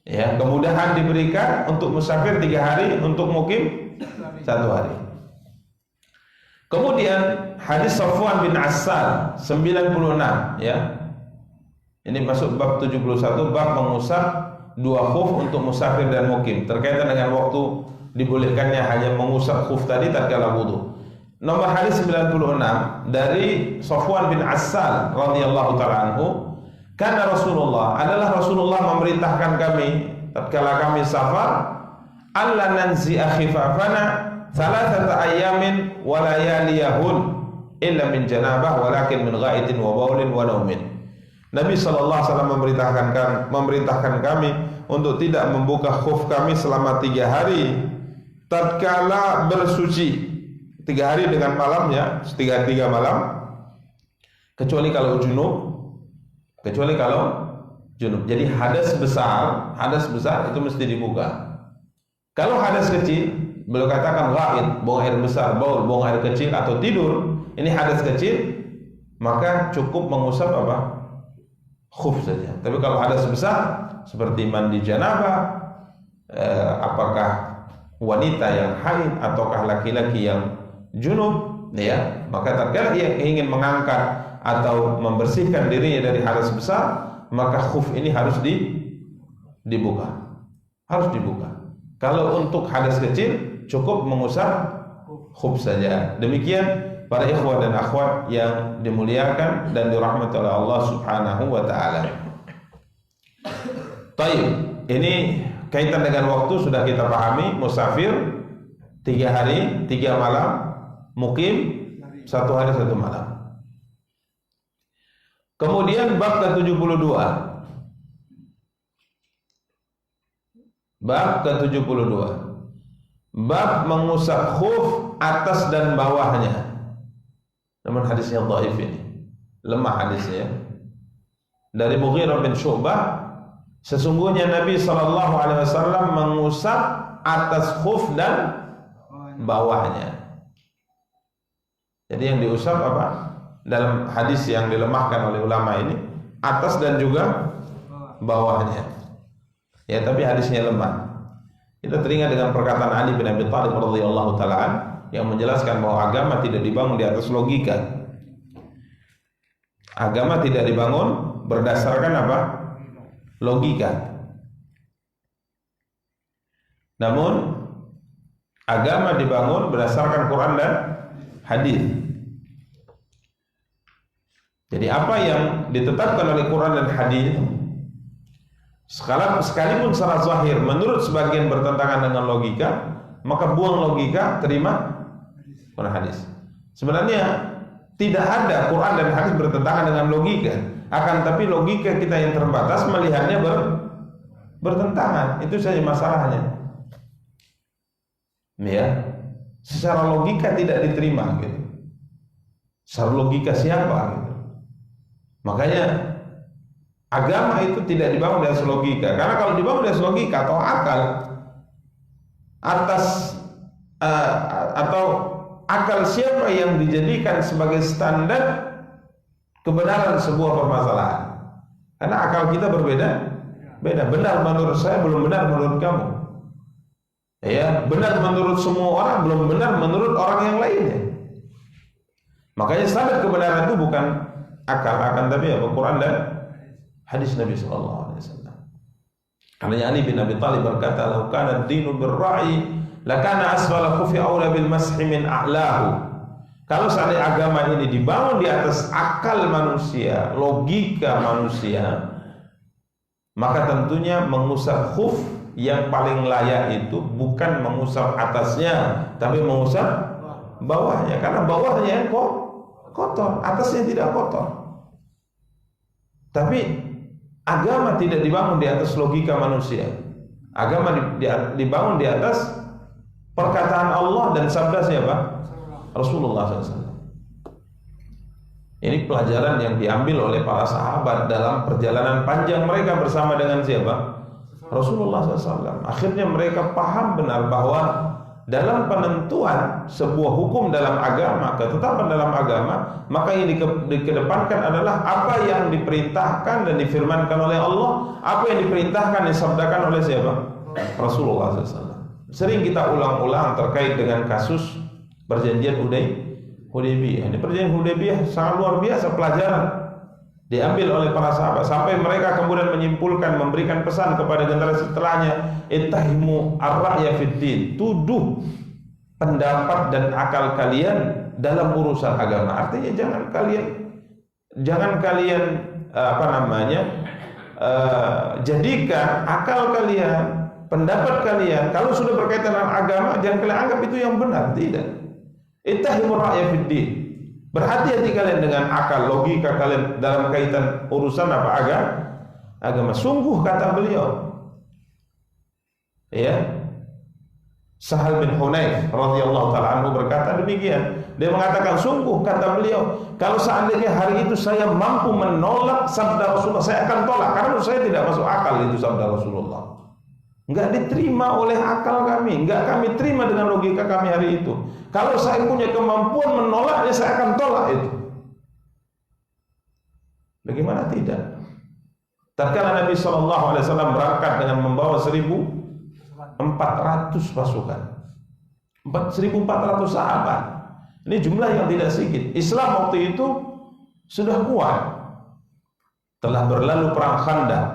Ya, kemudahan diberikan untuk musafir 3 hari, untuk mukim 1 hari. Kemudian hadis Safwan bin Assal 96, ya. Ini masuk bab 71, bab mengusap 2 khuf untuk musafir dan mukim, terkaitan dengan waktu dibolehkannya hanya mengusap khuf tadi tatkala wudu. Nomor hadis 96 dari Safwan bin Assal radhiyallahu taala anhu, karena Rasulullah memerintahkan kami tatkala kami safar, alla nanzi'a khifafana thalathata ayamin wa layaliyahun illa min janabah walakin min ghaitin wa baulin wa naumin. Nabi SAW memerintahkan kami untuk tidak membuka khuf kami selama 3 hari tatkala bersuci. 3 hari dengan malamnya, 3 malam. kecuali kalau junub. Jadi hadas besar itu mesti dibuka. Kalau hadas kecil, beliau katakan ghaid, buang air besar, baul, buang air kecil atau tidur, ini hadas kecil, maka cukup mengusap apa? Khuf saja. Tapi kalau hadas besar seperti mandi janabah, apakah wanita yang haid ataukah laki-laki yang junub, ya, maka tatkala ia ingin mengangkat atau membersihkan dirinya dari hadas besar, maka khuf ini harus dibuka. Harus dibuka. Kalau untuk hadas kecil cukup mengusap khuf saja. Demikian para ikhwah dan akhwat yang dimuliakan dan dirahmati oleh Allah Subhanahu wa taala. Baik, ini kaitan dengan waktu sudah kita pahami. Musafir 3 hari 3 malam, mukim 1 hari 1 malam. Kemudian bab ke-72. Bab ke-72. Bab mengusap khuf atas dan bawahnya. Namun hadisnya dhaif ini. Lemah hadisnya. Dari Mughirah bin Syu'bah, sesungguhnya Nabi SAW mengusap atas khuf dan bawahnya. Jadi yang diusap apa? Dalam hadis yang dilemahkan oleh ulama ini, atas dan juga bawahnya. Ya, tapi hadisnya lemah. Kita teringat dengan perkataan Ali bin Abi Thalib radhiyallahu taala yang menjelaskan bahwa agama tidak dibangun di atas logika. Agama tidak dibangun berdasarkan apa? Logika. Namun agama dibangun berdasarkan Quran dan hadis. Jadi apa yang ditetapkan oleh Quran dan hadis, sekalipun secara zahir menurut sebagian bertentangan dengan logika, maka buang logika, terima Quran hadis. Sebenarnya tidak ada Quran dan hadis bertentangan dengan logika, akan tapi logika kita yang terbatas melihatnya bertentangan. Itu saja masalahnya. Ya, secara logika tidak diterima gitu. Secara logika siapa gitu. Makanya agama itu tidak dibangun dari logika. Karena kalau dibangun dari logika atau akal atau akal siapa yang dijadikan sebagai standar kebenaran sebuah permasalahan? Karena akal kita beda. Benar menurut saya belum benar menurut kamu. Ya, benar menurut semua orang belum benar menurut orang yang lainnya. Makanya standar kebenaran itu bukan akal, akan tapi apa? Quran dan hadis Nabi sallallahu alaihi wasallam. Karena Ali bin Abi Thalib berkata, "Lau kana ad-dinu bir-ra'i, lakana asfala khufi aula bil mashi min a'lahu." Kalau seandainya agama ini dibangun di atas akal manusia, logika manusia, maka tentunya mengusap khuf yang paling layak itu bukan mengusap atasnya, tapi mengusap bawahnya. Karena bawahnya yang kotor, atasnya tidak kotor. Tapi agama tidak dibangun di atas logika manusia. Agama dibangun di atas perkataan Allah dan sabda siapa? Rasulullah SAW. Ini pelajaran yang diambil oleh para sahabat dalam perjalanan panjang mereka bersama dengan siapa? Rasulullah SAW. Akhirnya mereka paham benar bahwa dalam penentuan sebuah hukum dalam agama, ketetapan dalam agama, maka yang dikedepankan adalah apa yang diperintahkan dan difirmankan oleh Allah, apa yang diperintahkan disabdakan oleh siapa? Rasulullah SAW. Sering kita ulang-ulang terkait dengan kasus perjanjian Hudaybiyah. Ini perjanjian Hudaybiyah sangat luar biasa pelajaran diambil oleh para sahabat sampai mereka kemudian menyimpulkan, memberikan pesan kepada generasi setelahnya, ittahimu ar-ra'ya fid din, tuduh pendapat dan akal kalian dalam urusan agama. Artinya jangan kalian jadikan akal kalian, pendapat kalian kalau sudah berkaitan dengan agama jangan kalian anggap itu yang benar. Tidak. Ittahimu ar-ra'ya fid din. Berhati-hati kalian dengan akal, logika kalian dalam kaitan urusan apa agama. Sungguh kata beliau, ya, Sahal bin Hunayf radhiyallahu taala anhu berkata demikian. Dia mengatakan, sungguh kata beliau, kalau seandainya hari itu saya mampu menolak sabda Rasulullah, saya akan tolak, karena menurut saya tidak masuk akal itu sabda Rasulullah. Enggak diterima oleh akal kami, enggak kami terima dengan logika kami hari itu. Kalau saya punya kemampuan menolaknya, saya akan tolak itu. Bagaimana tidak? Tatkala Nabi SAW berangkat dengan membawa 1.400 pasukan, 1.400 sahabat. Ini jumlah yang tidak sedikit. Islam waktu itu sudah kuat. Telah berlalu perang Khandaq.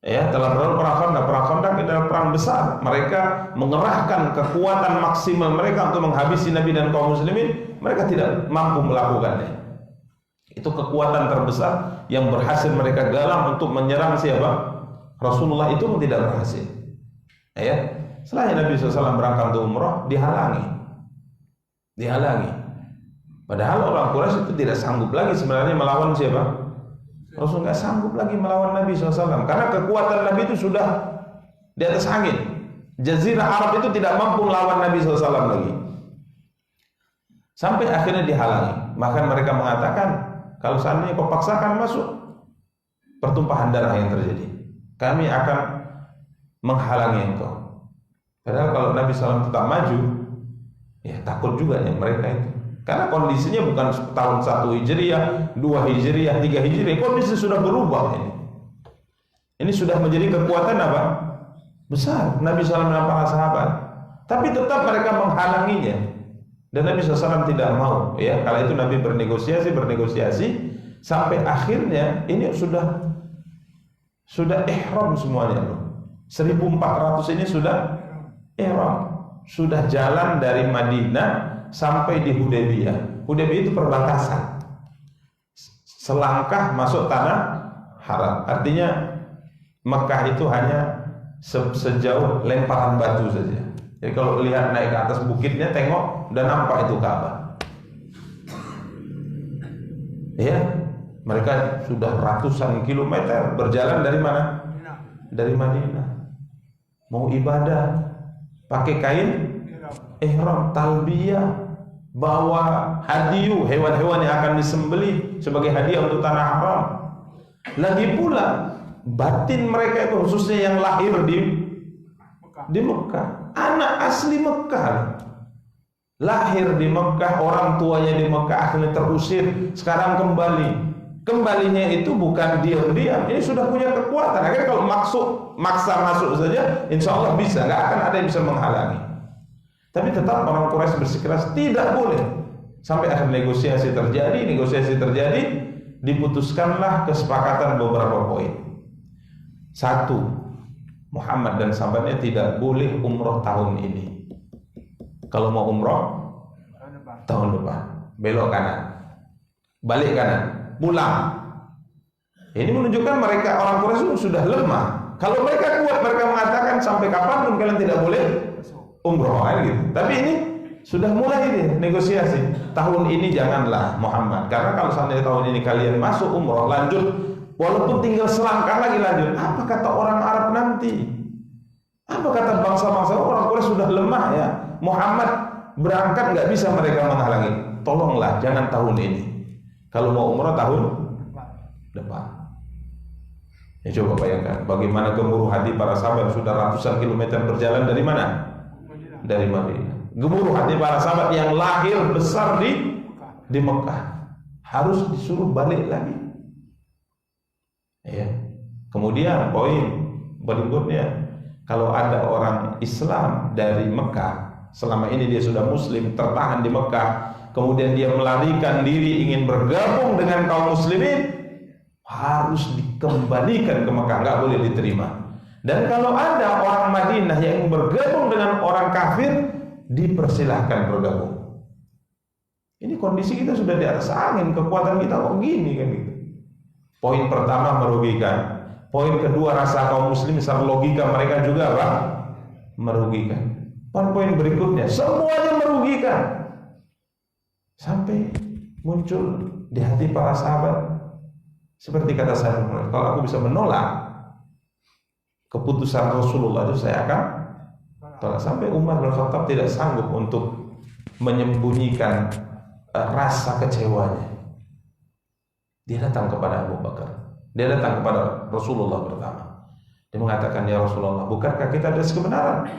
Ya, telah berlalu perang Khandaq. Perang Khandaq adalah perang besar. Mereka mengerahkan kekuatan maksimal mereka untuk menghabisi Nabi dan kaum muslimin. Mereka tidak mampu melakukannya. Itu kekuatan terbesar yang berhasil mereka galang untuk menyerang siapa? Rasulullah itu pun tidak berhasil. Ya, setelah Nabi SAW berangkat untuk umrah, dihalangi. Padahal orang Quraisy itu tidak sanggup lagi sebenarnya melawan siapa? Rasul nggak sanggup lagi melawan Nabi SAW karena kekuatan Nabi itu sudah di atas angin. Jazirah Arab itu tidak mampu melawan Nabi SAW lagi. Sampai akhirnya dihalangi. Bahkan mereka mengatakan, kalau seandainya kau paksakan masuk, pertumpahan darah yang terjadi, kami akan menghalangi engkau. Padahal kalau Nabi SAW tetap maju, ya takut juga ya mereka itu. Karena kondisinya bukan tahun 1 Hijriah, 2 Hijriah, 3 Hijriah. Kondisi sudah berubah ini. Ini sudah menjadi kekuatan apa? Besar. Nabi SAW dan para sahabat. Tapi tetap mereka menghalanginya. Dan Nabi SAW tidak mau. Ya, kala itu Nabi bernegosiasi sampai akhirnya ini sudah ihram semuanya loh. 1.400 ini sudah ihram. Sudah jalan dari Madinah sampai di Hudaybiyah. Hudaybiyah itu perbatasan. Selangkah masuk tanah haram. Artinya Mekah itu hanya sejauh lemparan batu saja. Jadi kalau lihat naik ke atas bukitnya, tengok dan nampak itu Ka'bah. Ya, mereka sudah ratusan kilometer berjalan dari mana? Dari Madinah. Mau ibadah, pakai kain ihram, talbiyah, bawa hadiyu, hewan-hewan yang akan disembelih sebagai hadiah untuk tanah haram. Lagi pula batin mereka itu, khususnya yang lahir di Mekah, anak asli Mekah, lahir di Mekah, orang tuanya di Mekah, akhirnya terusir, sekarang kembalinya itu bukan diam-diam, ini sudah punya kekuatan. Akhirnya kalau maksa masuk saja, insya Allah bisa, nggak akan ada yang bisa menghalangi. Tapi tetap orang Quraisy bersikeras tidak boleh. Sampai akhir negosiasi terjadi, diputuskanlah kesepakatan beberapa poin. 1, Muhammad dan sahabatnya tidak boleh umroh tahun ini. Kalau mau umroh tahun depan, belok kanan, balik kanan, pulang. Ini menunjukkan mereka orang Quraisy sudah lemah. Kalau mereka kuat, mereka mengatakan sampai kapanpun kalian tidak boleh umroh, gitu. Tapi ini sudah mulai ini negosiasi. Tahun ini janganlah Muhammad, karena kalau seandainya tahun ini kalian masuk umroh, lanjut, walaupun tinggal selangkah lagi lanjut, apa kata orang Arab nanti? Apa kata bangsa-bangsa? Orang Quraisy sudah lemah ya. Muhammad berangkat nggak bisa mereka menghalangi. Tolonglah jangan tahun ini. Kalau mau umroh tahun depan. Ya coba bayangkan bagaimana gemuruh hati para sahabat, sudah ratusan kilometer berjalan dari mana? Dari Madinah. Gemuruh hati para sahabat yang lahir besar di Mekah harus disuruh balik lagi. Ya. Kemudian poin berikutnya, kalau ada orang Islam dari Mekah, selama ini dia sudah Muslim, tertahan di Mekah, kemudian dia melarikan diri ingin bergabung dengan kaum muslimin, harus dikembalikan ke Mekah, nggak boleh diterima. Dan kalau ada orang Madinah yang bergabung dengan orang kafir, dipersilahkan bergabung. Ini kondisi kita sudah di atas angin, kekuatan kita kok gini kan gitu. Poin pertama merugikan. Poin kedua, rasa kaum muslim secara logika mereka juga apa? Merugikan. Poin berikutnya, semuanya merugikan. Sampai muncul di hati para sahabat, seperti kata saya, kalau aku bisa menolak keputusan Rasulullah itu, saya akan tolak. Sampai Umar bin Khattab tidak sanggup untuk menyembunyikan rasa kecewanya. Dia datang kepada Abu Bakar. Dia datang kepada Rasulullah pertama. Dia mengatakan, ya Rasulullah, bukankah kita di atas kebenaran?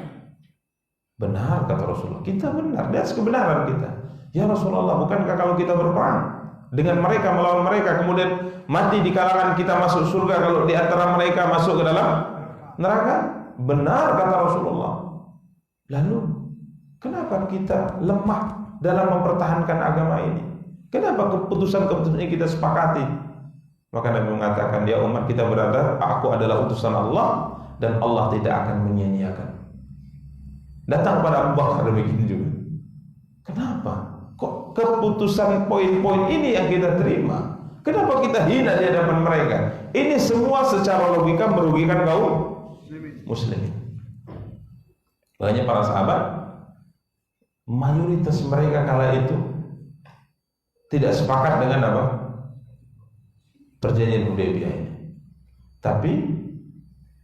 Benar, kata Rasulullah, kita benar, di atas kebenaran kita. Ya Rasulullah, bukankah kalau kita berperang dengan mereka, melawan mereka, kemudian mati di kalangan kita masuk surga, kalau di antara mereka masuk ke dalam neraka? Benar, kata Rasulullah. Lalu kenapa kita lemah dalam mempertahankan agama ini? Kenapa keputusan-keputusan ini kita sepakati? Maka Nabi mengatakan, ya umat, kita berada, aku adalah utusan Allah dan Allah tidak akan menyia-nyiakan. Datang pada Abu Bakar demikian juga. Kenapa? Kok keputusan poin-poin ini yang kita terima? Kenapa kita hina di hadapan mereka? Ini semua secara logika merugikan kaum muslimin. Banyak para sahabat, mayoritas mereka kala itu tidak sepakat dengan apa? Perjanjian Hudaybiyah ini. Tapi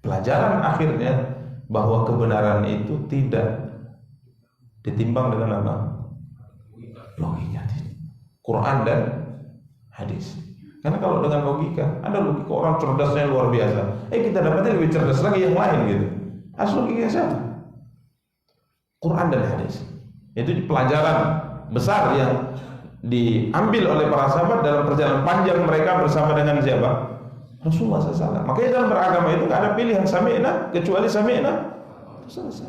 pelajaran akhirnya bahwa kebenaran itu tidak ditimbang dengan apa? Logika. Quran dan hadis. Karena kalau dengan logika, ada logika orang cerdasnya luar biasa. Kita dapatnya lebih cerdas lagi yang lain gitu. Asal logika siapa? Quran dan hadis. Itu pelajaran besar yang diambil oleh para sahabat dalam perjalanan panjang mereka bersama dengan siapa? Rasulullah SAW. Makanya dalam beragama itu tidak ada pilihan sami'na kecuali sami'na. Selesai.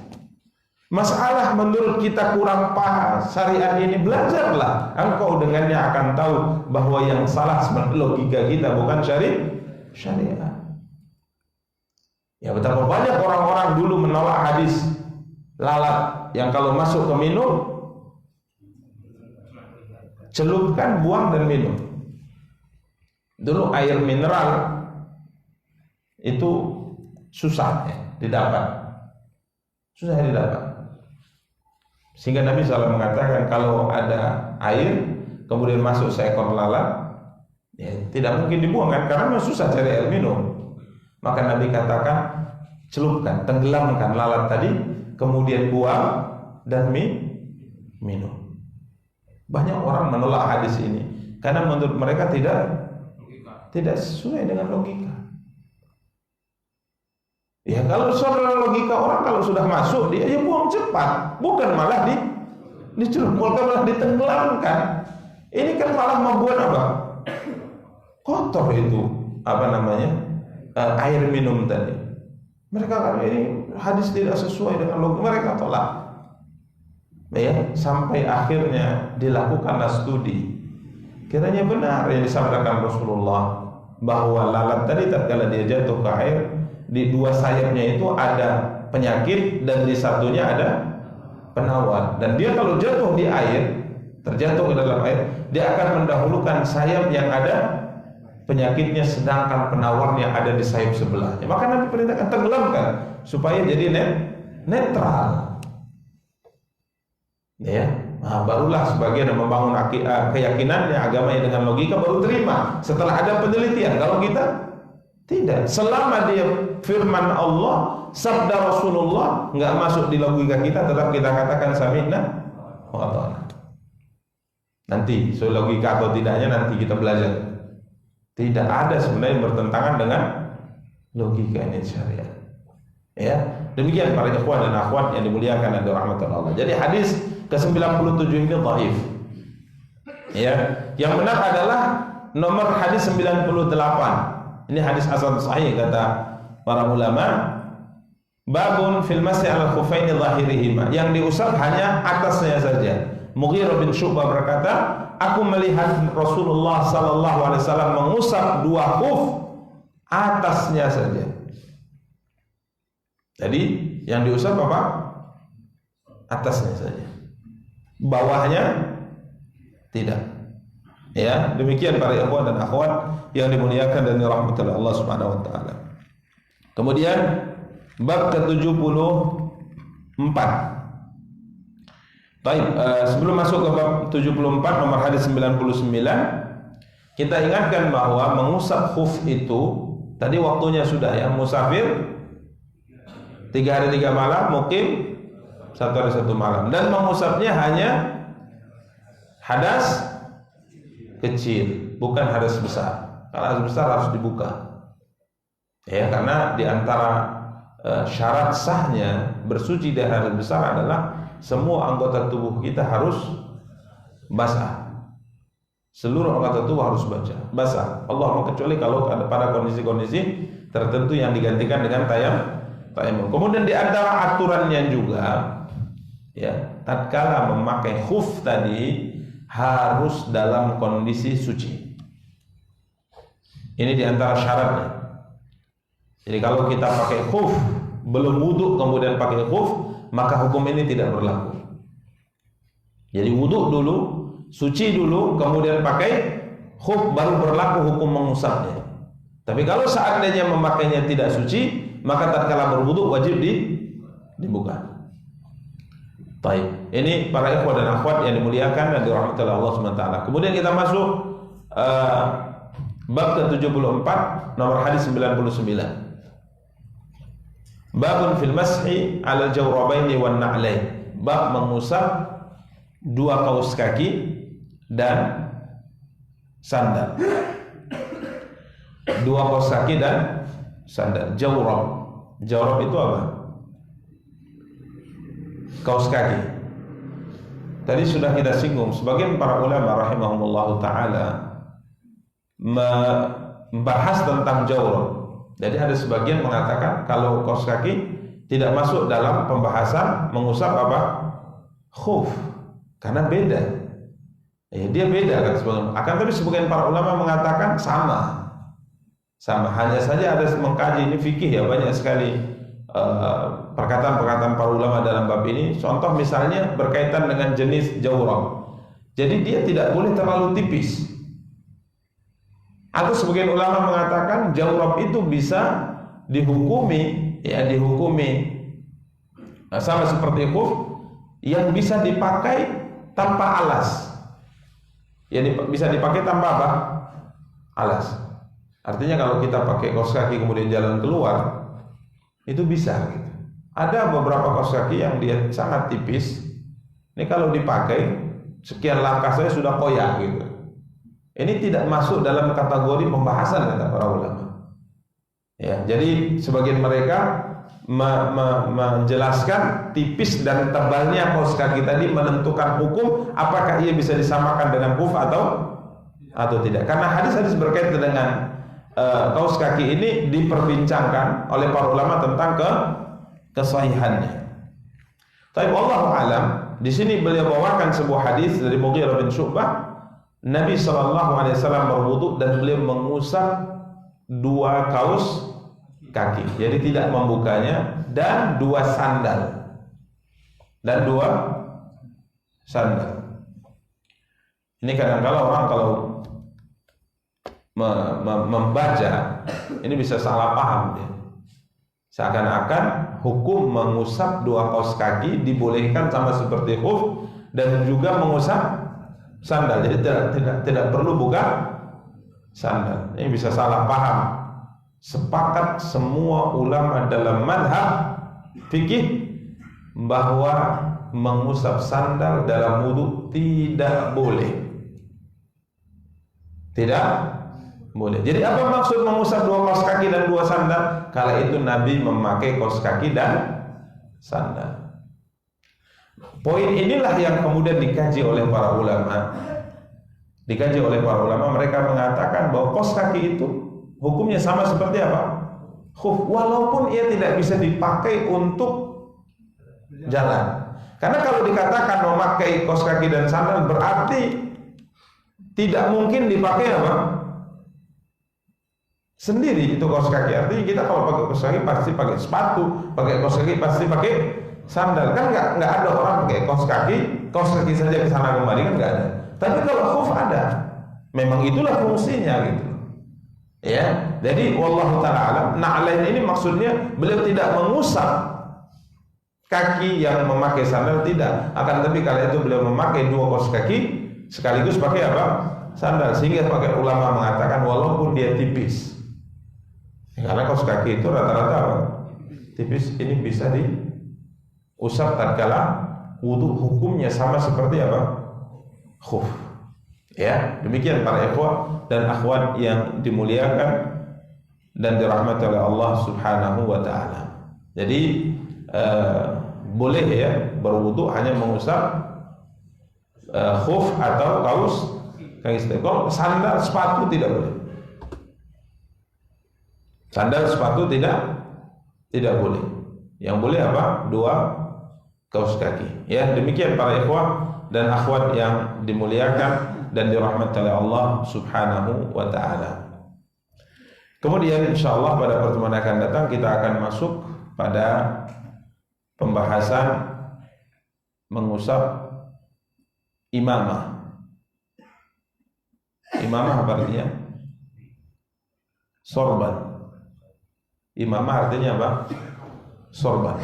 Masalah menurut kita kurang paham syariat ini, belajarlah. Engkau dengannya akan tahu bahwa yang salah sebenarnya logika kita, bukan syariat. Ya, betapa banyak orang-orang dulu menolak hadis lalat yang kalau masuk ke minum, celupkan, buang dan minum. Dulu air mineral itu susah ya didapat, susah didapat. Sehingga Nabi SAW mengatakan kalau ada air kemudian masuk seekor lalat, ya, tidak mungkin dibuang kan, karena memang susah cari air minum. Maka Nabi katakan celupkan, tenggelamkan lalat tadi, kemudian buang dan minum. Banyak orang menolak hadis ini karena menurut mereka tidak sesuai dengan logika. Ya, kalau saudara logika orang kalau sudah masuk dia ya buang cepat, bukan malah dicelupkan, malah ditenggelamkan. Ini kan malah membuat apa? Kotor itu air minum tadi. Mereka kata ini hadis tidak sesuai dengan logika, mereka tolak. Ya, sampai akhirnya dilakukanlah studi. Kiranya benar yang disampaikan Rasulullah bahwa lalat tadi tatkala dia jatuh ke air, di dua sayapnya itu ada penyakit dan di satunya ada penawar. Dan dia kalau jatuh di air, terjatuh ke dalam air, dia akan mendahulukan sayap yang ada penyakitnya, sedangkan penawarnya ada di sayap sebelahnya. Maka Nabi perintahkan tenggelamkan supaya jadi netral. Ya, nah, barulah sebagian yang membangun keyakinannya agamanya dengan logika baru terima setelah ada penelitian. Kalau kita tidak, selama dia firman Allah, sabda Rasulullah, nggak masuk di logika kita, tetap kita katakan sami'na wa ata'na. Nanti soal logika atau tidaknya nanti kita belajar. Tidak ada sebenarnya yang bertentangan dengan logika ini syariat. Ya, demikian para ikhwan dan akhwat yang dimuliakan dan dirahmati Allah. Jadi hadis ke-97 ini dhaif. Ya, yang benar adalah nomor hadis 98. Ini hadis hasan sahih kata para ulama. Babun fil mas'i 'ala al-khuffaini dhahirihima. Yang diusap hanya atasnya saja. Mughirah bin Syu'bah berkata, aku melihat Rasulullah sallallahu alaihi wasallam mengusap dua khuf atasnya saja. Jadi yang diusap apa? Atasnya saja. Bawahnya tidak. Ya, demikian para ikhwan dan akhwat yang dimuliakan dan dirahmati oleh Allah Subhanahu wa taala. Kemudian bab ke-74. Baik, sebelum masuk ke bab 74 nomor hadis 99, kita ingatkan bahwa mengusap khuf itu tadi waktunya sudah ya, musafir 3 hari 3 malam, mukim satu hari satu malam, dan mengusapnya hanya hadas kecil, bukan hadas besar. Kalau hadas besar harus dibuka, ya, karena di antara syarat sahnya bersuci dari hadas besar adalah semua anggota tubuh kita harus basah. Seluruh anggota tubuh harus basah. Allahumma kecuali kalau pada kondisi-kondisi tertentu yang digantikan dengan tayamum. Kemudian di antara aturannya juga, ya, tatkala memakai khuf tadi harus dalam kondisi suci. Ini di antara syaratnya. Jadi kalau kita pakai khuf belum wudu kemudian pakai khuf, maka hukum ini tidak berlaku. Jadi wudu dulu, suci dulu, kemudian pakai khuf, baru berlaku hukum mengusapnya. Tapi kalau seandainya memakainya tidak suci, maka tatkala berwudu wajib dibuka. Baik, ini para ikhwah dan akhwat yang dimuliakan dan dirahmati oleh Allah SWT. Kemudian kita masuk bab ke-74, nomor hadis 99. Babun fil mashi 'alal jawrabaini wan na'lain. Bab mengusap dua kaus kaki dan sandal. Dua kaus kaki dan sandal. Jawrab itu apa? Kaus kaki. Tadi sudah kita singgung, sebagian para ulama rahimahumullah taala membahas tentang jawrab. Jadi ada sebagian mengatakan kalau kaus kaki tidak masuk dalam pembahasan mengusap apa? Khuf, karena beda. Ya, dia beda kan sebagian. Akan tapi sebagian para ulama mengatakan sama. Hanya saja ada mengkaji, ini fikih ya, banyak sekali perkataan-perkataan para ulama dalam bab ini. Contoh misalnya berkaitan dengan jenis jawrab. Jadi dia tidak boleh terlalu tipis. Atau sebagian ulama mengatakan jawrab itu bisa dihukumi sama seperti khuf yang bisa dipakai tanpa alas. Yang bisa dipakai tanpa apa? Alas. Artinya kalau kita pakai kaos kaki kemudian jalan keluar, itu bisa gitu. Ada beberapa kaos kaki yang dia sangat tipis. Ini kalau dipakai sekian langkah saya sudah koyak gitu. Ini tidak masuk dalam kategori pembahasan kata para ulama. Ya, jadi sebagian mereka menjelaskan tipis dan tebalnya kaos kaki tadi menentukan hukum apakah ia bisa disamakan dengan khuf atau tidak. Karena hadis-hadis berkaitan dengan kaos kaki ini diperbincangkan oleh para ulama tentang kesahihannya. Tapi wallahu alam, di sini beliau bawakan sebuah hadis dari Mughirah bin Syu'bah. Nabi SAW berwudu dan beliau mengusap dua kaus kaki, jadi tidak membukanya, dan dua sandal. Ini kadang-kala orang kalau membaca ini bisa salah paham ya. Seakan-akan hukum mengusap dua kaus kaki dibolehkan sama seperti khuf dan juga mengusap sandal. Jadi tidak perlu buka sandal. Ini bisa salah paham. Sepakat semua ulama dalam madhab fikih bahwa mengusap sandal dalam wudu tidak boleh. Tidak boleh. Jadi apa maksud mengusap dua kaos kaki dan dua sandal? Kala itu Nabi memakai kaos kaki dan sandal. Poin inilah yang kemudian dikaji oleh para ulama. Mereka mengatakan bahwa kaos kaki itu hukumnya sama seperti apa? Khuf, walaupun ia tidak bisa dipakai untuk jalan. Karena kalau dikatakan memakai kaos kaki dan sandal berarti tidak mungkin dipakai apa? Sendiri itu kaos kaki. Artinya kita kalau pakai kaos kaki pasti pakai sepatu, pakai kaos kaki pasti pakai sandal. Kan nggak ada orang pakai kaos kaki saja ke sana kemari, kan nggak ada. Tapi kalau khuf ada. Memang itulah fungsinya gitu. Ya, jadi wallahu taala alam, na'lain ini maksudnya beliau tidak mengusap kaki yang memakai sandal, tidak. Akan tetapi kala itu beliau memakai dua kaos kaki sekaligus pakai apa? Sandal. Sehingga pakai ulama mengatakan walaupun dia tipis. Karena kaos kaki itu rata-rata apa? Tipis, ini bisa usap tatkala wudu hukumnya sama seperti apa? Khuf. Ya, demikian para ikhwah dan akhwat yang dimuliakan dan dirahmati oleh Allah Subhanahu wa taala. Jadi boleh ya berwudu hanya mengusap khuf atau kaos kaki sepatu. Sandal sepatu tidak boleh. Sandal sepatu tidak boleh. Yang boleh apa? 2 kaos kaki. Ya, demikian para ikhwah dan akhwat yang dimuliakan dan dirahmati oleh Allah Subhanahu wa taala. Kemudian insyaallah pada pertemuan akan datang kita akan masuk pada pembahasan mengusap imamah. Imamah apa artinya? Sorban. Imamah artinya apa? Sorban.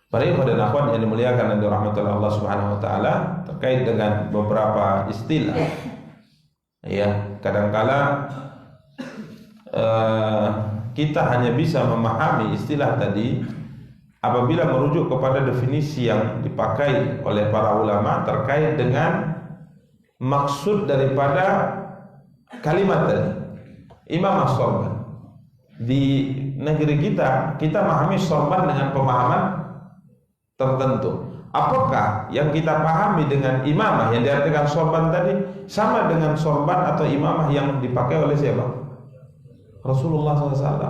Para ikhwan dan akhwat yang dimuliakan dan dirahmati oleh Allah Subhanahu wa taala, terkait dengan beberapa istilah. Ya, kadangkala kita hanya bisa memahami istilah tadi apabila merujuk kepada definisi yang dipakai oleh para ulama terkait dengan maksud daripada kalimat tadi. Imamah sorban. Di negeri kita memahami sorban dengan pemahaman tertentu. Apakah yang kita pahami dengan imamah yang diartikan sorban tadi sama dengan sorban atau imamah yang dipakai oleh siapa? Rasulullah SAW.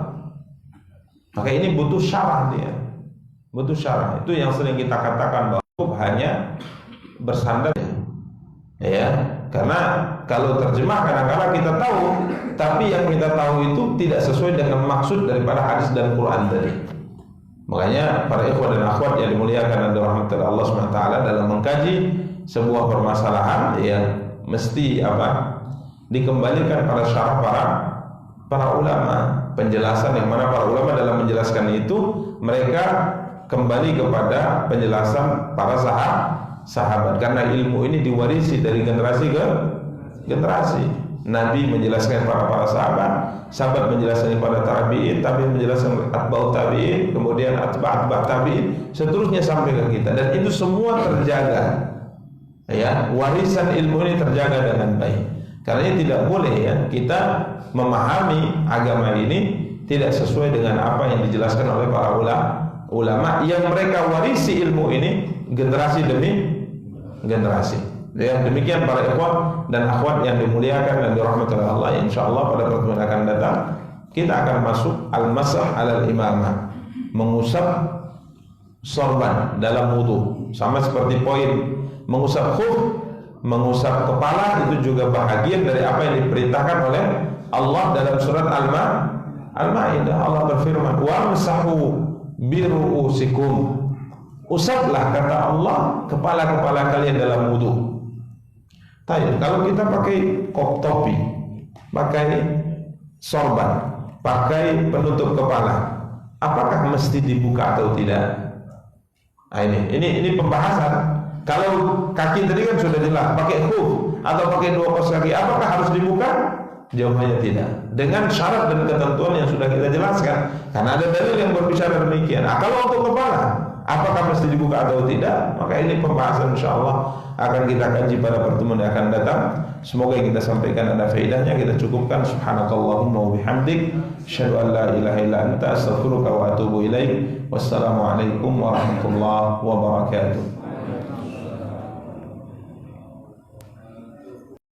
Maka ini butuh syarah dia. Butuh syarah. Itu yang sering kita katakan bahwa hanya bersandar. Ya, karena kalau terjemah kadang-kadang kita tahu, tapi yang kita tahu itu tidak sesuai dengan maksud daripada hadis dan Quran tadi. Makanya para ikhwan dan akhwat yang dimuliakan dan dirahmati Allah SWT dalam mengkaji sebuah permasalahan yang mesti dikembalikan pada syarah para ulama, penjelasan yang mana para ulama dalam menjelaskan itu mereka kembali kepada penjelasan para sahabat karena ilmu ini diwarisi dari generasi ke generasi. Nabi menjelaskan para sahabat, sahabat menjelaskan kepada tabi'in, tabi'in menjelaskan atba'ut tabi'in, kemudian atba' tabi'in, seterusnya sampai ke kita. Dan itu semua terjaga. Ya, warisan ilmu ini terjaga dengan baik. Karena ini tidak boleh ya kita memahami agama ini tidak sesuai dengan apa yang dijelaskan oleh para ulama yang mereka warisi ilmu ini generasi demi generasi. Ya, demikian para ikhwan dan akhwat yang dimuliakan dan dirahmati oleh Allah. Insyaallah pada pertemuan akan datang kita akan masuk al-masah alal imamah, mengusap sorban dalam wudu. Sama seperti poin mengusap khuf, mengusap kepala itu juga bahagian dari apa yang diperintahkan oleh Allah dalam surat Al-Maidah. Allah berfirman, "Wamsahu biru'usikum." Usaplah kata Allah kepala-kepala kalian dalam wudu. Kalau kita pakai topi, pakai sorban, pakai penutup kepala, apakah mesti dibuka atau tidak? Nah, ini pembahasan. Kalau kaki tadi kan sudah jelas, pakai khuf atau pakai 2 kaos kaki, apakah harus dibuka? Jawabannya tidak. Dengan syarat dan ketentuan yang sudah kita jelaskan. Karena ada dalil yang berbicara demikian. Kalau untuk kepala, apakah mesti dibuka atau tidak? Maka ini pembahasan insyaallah akan kita kaji pada pertemuan yang akan datang. Semoga yang kita sampaikan ada faedahnya. Kita cukupkan. Subhanakallahumma wa bihamdik, asyhadu an la ilaha illa anta, astaghfiruka wa atubu ilaik. Wassalamualaikum warahmatullahi wabarakatuh.